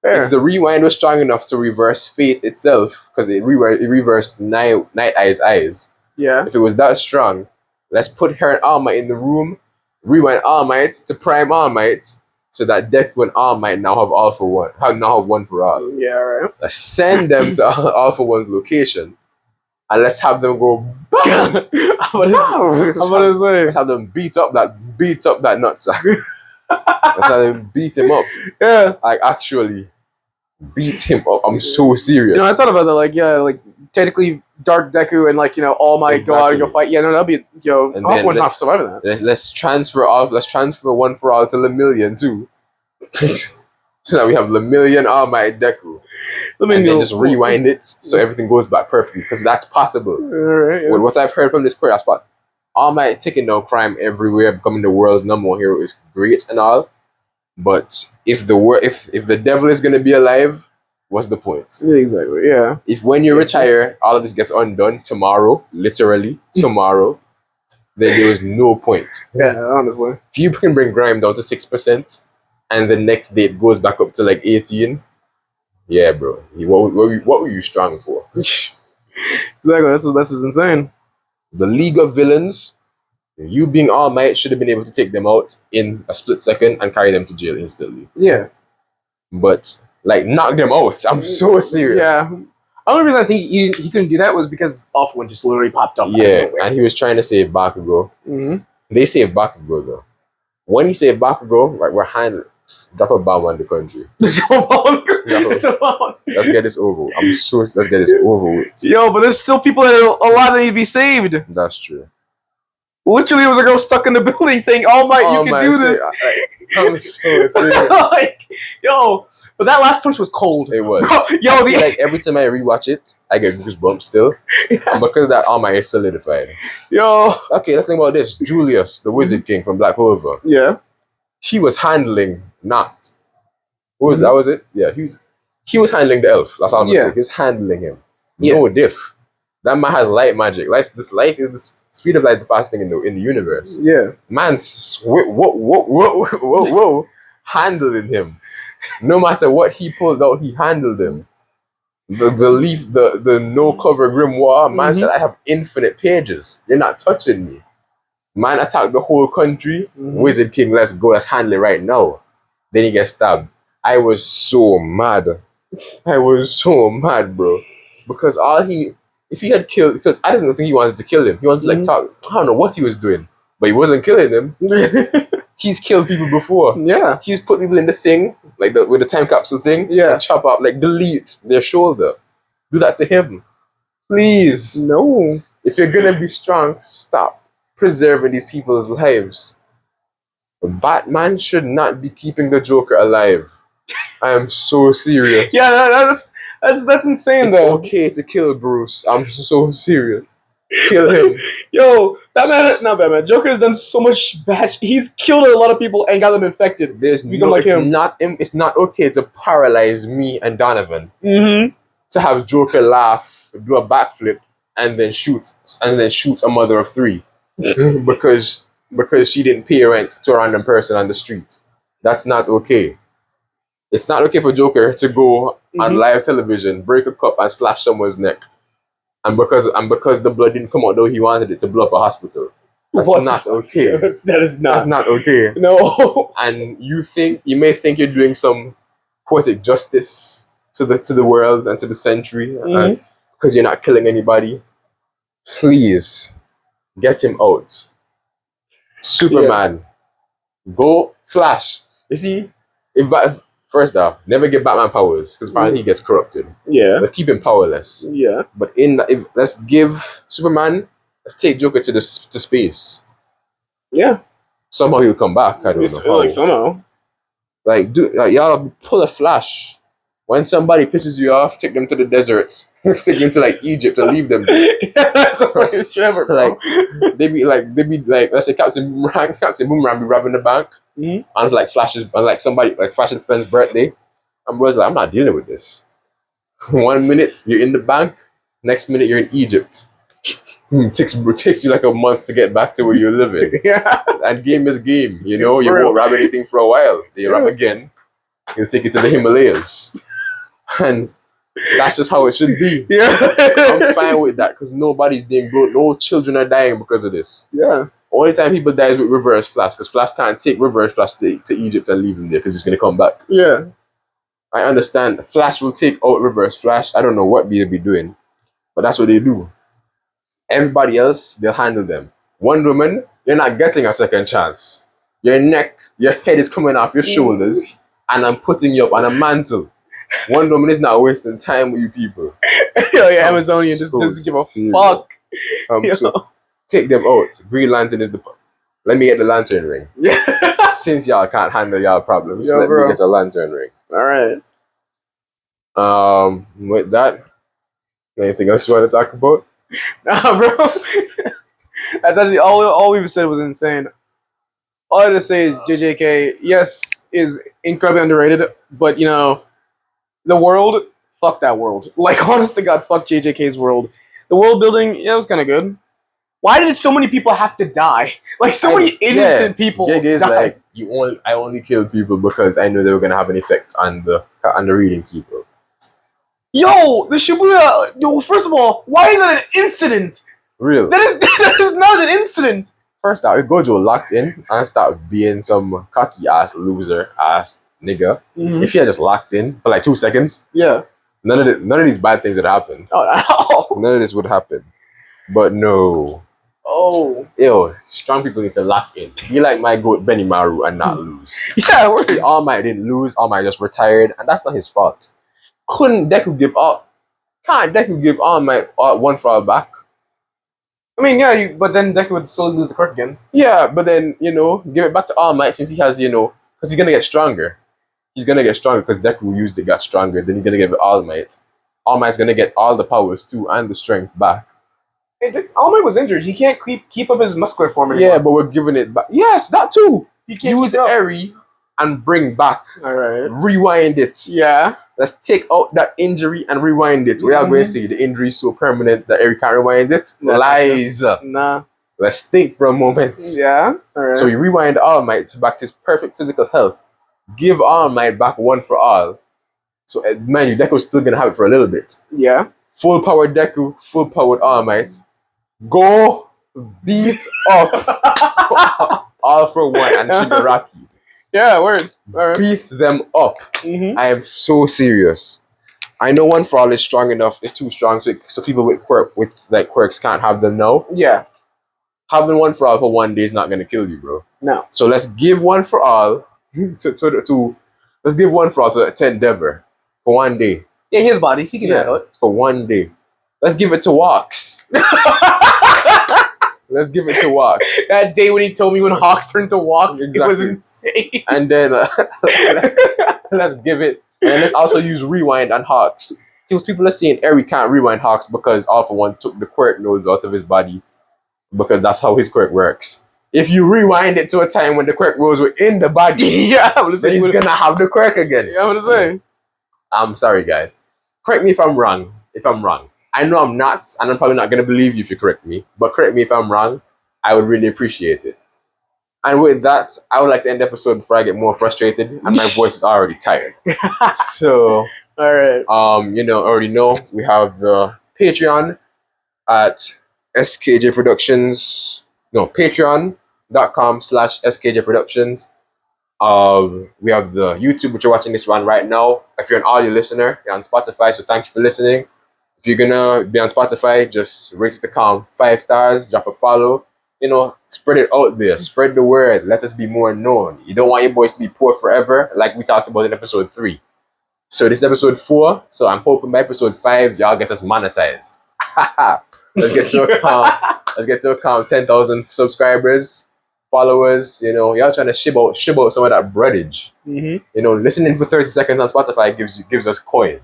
Fair. If the rewind was strong enough to reverse fate itself, because it reversed Night Eye's eyes. Yeah. If it was that strong, let's put her and All Might in the room, rewind All Might to prime All Might, so that Deku and All Might now have all for one. Now have one for all. Yeah, right. Let's send them to All for One's location, and let's have them go. I'm gonna say. Let's have them beat up that nutsack. Let's have them beat him up. Yeah. Like actually. beat him up. I'm so serious. You know, I thought about that. Like, yeah, like technically Dark Deku and like All Might go out and go Exactly. fight. Yeah, no, that'd be And All then One's not surviving that. let's transfer off. Let's transfer One for All to Lemillion too. So now we have Lemillion, All Might, Deku. And then just rewind it so everything goes back perfectly, because that's possible. All right, yeah. With what I've heard from this queer spot, All Might taking down crime everywhere, becoming the world's number one hero is great and all. But if the devil is gonna be alive, what's the point? Yeah, exactly. Yeah. If when you retire, all of this gets undone tomorrow, literally tomorrow, then there is no point. Yeah, honestly. If you can bring crime down to 6%, and the next day it goes back up to like 18, yeah, bro. What were you strong for? Exactly. That's insane. The League of Villains, you being All Might should have been able to take them out in a split second and carry them to jail instantly. Yeah. But like knock them out. I'm so serious. Yeah. The only reason I think he couldn't do that was because Off One just literally popped up. Yeah, and he was trying to save Bakugo. Mm-hmm. They saved Bakugo though. When he saved Bakugo, like we're handling. Drop a bomb on the country. Let's get this over. Let's get this over with. Yo, but there's still people that are a lot that need to be saved. That's true. Literally, there was a girl stuck in the building saying, "All Might, you can do this." I'm so serious. Like, yo, but that last punch was cold. It was. Yo, like every time I rewatch it, I get goosebumps still. And because that All Might is solidified. Yo. Okay, let's think about this. Julius, the Wizard King from Black Clover. Yeah. He was handling not. That was it? Yeah, he was handling the elf. That's all I'm gonna say. He was handling him. No diff. That man has light magic. This light is the speed of light, the fastest thing in the universe. Yeah. Man's handling him. No matter what he pulled out, he handled him. The no cover grimoire, man said I have infinite pages. You're not touching me. Man attacked the whole country. Wizard King, let's go. Let's handle it right now. Then he gets stabbed. I was so mad. Bro. Because if he had killed, because I didn't think he wanted to kill him. He wanted to talk. I don't know what he was doing, but he wasn't killing him. He's killed people before. Yeah. He's put people in the thing, like with the time capsule thing. Yeah. And chop up, like delete their shoulder. Do that to him. Please. No. If you're gonna be strong, stop preserving these people's lives. Batman should not be keeping the Joker alive. I am so serious. Yeah, that's insane. It's though. Okay to kill Bruce. I'm so serious. Kill him. Yo, Batman. Joker has done so much bad. He's killed a lot of people and got them infected. It's not okay to paralyze me and Donovan. To have Joker laugh, do a backflip, and then shoot a mother of 3. because she didn't pay rent to a random person on the street. That's not okay. It's not okay for Joker to go on live television, break a cup, and slash someone's neck. And because the blood didn't come out though he wanted it to blow up a hospital. That's not okay. That is not. That's not okay. No. And you may think you're doing some poetic justice to the world and to the century, and because you're not killing anybody. Please. Get him out. Superman. Go Flash. You see, first off, never give Batman powers because apparently he gets corrupted. Yeah. Let's keep him powerless. Yeah. But let's give Superman. Let's take Joker to space. Yeah. Somehow he'll come back. I don't know how. Like somehow. Y'all pull a Flash. When somebody pisses you off, take them to the desert. Take them to Egypt and leave them there. That's the funniest shit ever, bro. They be like, let's say Captain Boomerang be robbing the bank, and Flash's somebody Flash's friend's birthday, and bro's like, I'm not dealing with this. 1 minute you're in the bank, next minute you're in Egypt. Takes you like a month to get back to where you're living. Yeah. And game is game, you know. You won't rob anything for a while. Then you rob again. He'll take you to the Himalayas, and that's just how it should be. Yeah. I'm fine with that because nobody's being broke. No children are dying because of this. Yeah. Only time people die is with Reverse Flash because Flash can't take Reverse Flash to Egypt and leave him there because he's going to come back. Yeah. I understand. Flash will take out Reverse Flash. I don't know what they'll be doing, but that's what they do. Everybody else, they'll handle them. Wonder Woman, you're not getting a second chance. Your head is coming off your shoulders, and I'm putting you up on a mantle. One woman is not wasting time with you people. Yo, yeah, Amazonian just doesn't give a fuck. So take them out. Green Lantern is the. Let me get the lantern ring. Yeah. Since y'all can't handle y'all problems, Yo, let bro. me get a lantern ring. All right. With that, anything else you want to talk about? Nah, bro. That's actually all we've said was insane. All I have to say is JJK, yes, is incredibly underrated, but you know, the world, fuck that world. Like, honest to God, fuck JJK's world. The world building, yeah, it was kind of good. Why did so many people have to die? Like, so many innocent people Gig is died. like I only killed people because I knew they were gonna have an effect on the reading people. Yo, the Shibuya. Yo, first of all, why is that an incident? Real. That is not an incident. First out, if Gojo locked in and start being some cocky ass loser ass nigga, if he had just locked in for like 2 seconds, Yeah. none of these bad things would happen. Oh, None of this would happen. But no. Oh. Yo, strong people need to lock in. Be like my goat Benny Maru and not lose. Yeah, we're See, All Might didn't lose. All Might just retired, and that's not his fault. Couldn't Deku give up? Can't Deku give All Might one for all back? I mean, yeah, but then Deku would still lose the quirk again. Yeah, but then give it back to All Might since he has because he's gonna get stronger. He's gonna get stronger because Deku used it, got stronger. Then he's gonna give it All Might. All Might's gonna get all the powers too and the strength back. All Might was injured. He can't keep up his muscular form anymore. Yeah, but we're giving it back. Yes, that too. He can't use Eri and bring back. All right. Rewind it. Yeah. Let's take out that injury and rewind it. We are going to see the injury is so permanent that Eri can't rewind it. Lies. Nah. Let's think for a moment. Yeah. All right. So you rewind All Might back to his perfect physical health. Give All Might back one for all. So man, Deku's still gonna have it for a little bit. Yeah. Full powered Deku, full powered All Might. Go beat up All for One and Shigaraki. Yeah, word. All right. Beat them up. I am so serious. I know One for All is strong enough. It's too strong, so people with quirks can't have them now. Yeah. Having One for All for 1 day is not gonna kill you, bro. No. So let's give One for All let's give One for All to 10 Dever for 1 day. Yeah, his body. He can handle it. For 1 day. Let's give it to Walks. Let's give it to Walks. That day when he told me when Hawks turned to Walks, It was insane. And then let's give it, and let's also use Rewind on Hawks. Because people are saying Eri can't rewind Hawks because All for One took the quirk nodes out of his body, because that's how his quirk works. If you rewind it to a time when the quirk nodes were in the body, yeah, I'm gonna say he's gonna have the quirk again. Yeah, I'm gonna say. I'm sorry, guys. Correct me if I'm wrong. I know I'm not, and I'm probably not going to believe you if you correct me, but correct me if I'm wrong. I would really appreciate it. And with that, I would like to end the episode before I get more frustrated, and my voice is already tired. So, all right. Already know we have the Patreon at Skjproductions. No, patreon.com/skjproductions. We have the YouTube, which you're watching this one right now. If you're an audio listener, you're on Spotify, so thank you for listening. If you're gonna be on Spotify, just rate it to calm 5 stars, drop a follow. Spread it out there, spread the word. Let us be more known. You don't want your boys to be poor forever, like we talked about in episode 3. So this is episode 4. So I'm hoping by episode 5, y'all get us monetized. Let's get to a calm 10,000 subscribers. Followers, y'all trying to shib out some of that breadage. Listening for 30 seconds on Spotify gives us coin.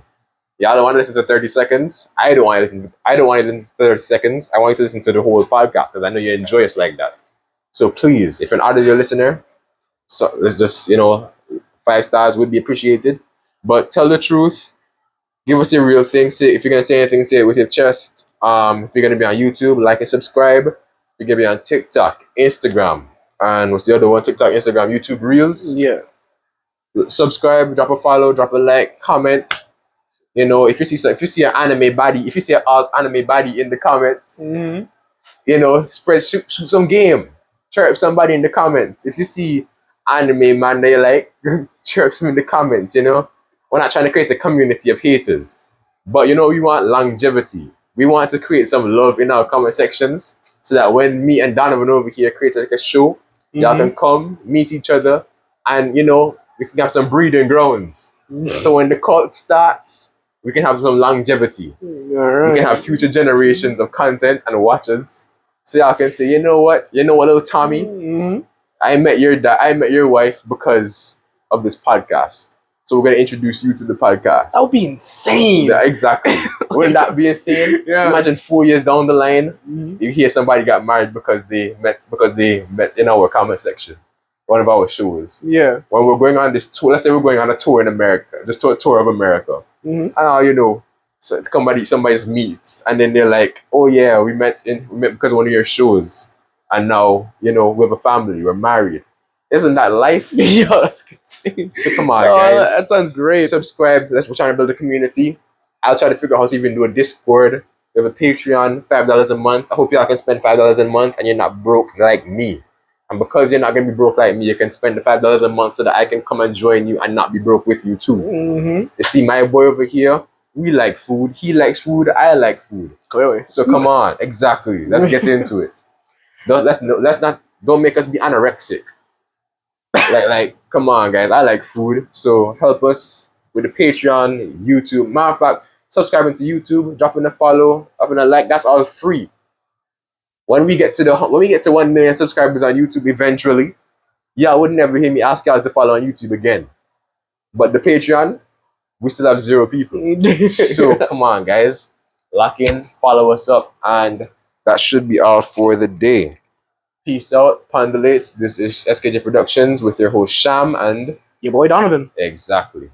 Y'all don't want to listen to 30 seconds. I don't want to listen to 30 seconds. I want you to listen to the whole podcast because I know you enjoy us like that. So please, if you're an audio listener, so let's just 5 stars would be appreciated. But tell the truth. Give us a real thing. Say if you're gonna say anything, say it with your chest. If you're gonna be on YouTube, like and subscribe. If you're gonna be on TikTok, Instagram. And what's the other one? TikTok, Instagram, YouTube Reels. Yeah. Subscribe, drop a follow, drop a like, comment. If you see an anime body, if you see an alt anime body in the comments, shoot some game. Chirp somebody in the comments. If you see anime man that you like, chirp some in the comments. We're not trying to create a community of haters, but we want longevity. We want to create some love in our comment sections so that when me and Donovan over here create a show, y'all can come, meet each other, and we can have some breeding grounds. So when the cult starts, we can have some longevity. All We right. can have future generations of content and watchers. So y'all can say, you know what, little Tommy, Mhm. I met your wife because of this podcast. So we're gonna introduce you to the podcast. That would be insane. Yeah, exactly. Wouldn't that be insane? Yeah. Imagine 4 years down the line, Mhm. you hear somebody got married because they met in our comment section, one of our shows. Yeah. When we're going on this tour, let's say we're going on a tour in America, just a tour of America, Mhm. and so somebody just meets, and then they're like, "Oh yeah, we met because of one of your shows, and now we have a family, we're married." Isn't that life? Yo, that's insane. So come on, Oh, guys. that sounds great. Subscribe. We're trying to build a community. I'll try to figure out how to even do a Discord. We have a Patreon, $5 a month. I hope y'all can spend $5 a month and you're not broke like me. And because you're not gonna be broke like me, you can spend the $5 a month so that I can come and join you and not be broke with you too. Mm-hmm. You see, my boy over here, we like food. He likes food. I like food. Clearly. So come on, exactly. Let's get into it. Don't make us be anorexic. Like, come on, guys. I like food, so help us with the Patreon, YouTube. Matter of fact, subscribing to YouTube, dropping a follow, dropping a like. That's all free. When we get to 1 million subscribers on YouTube eventually, y'all would never hear me ask y'all to follow on YouTube again. But the Patreon, we still have 0 people. So come on, guys, lock in, follow us up, and that should be all for the day. Peace out, Pandalates. This is SKJ Productions with your host Sham and Your boy Donovan. exactly.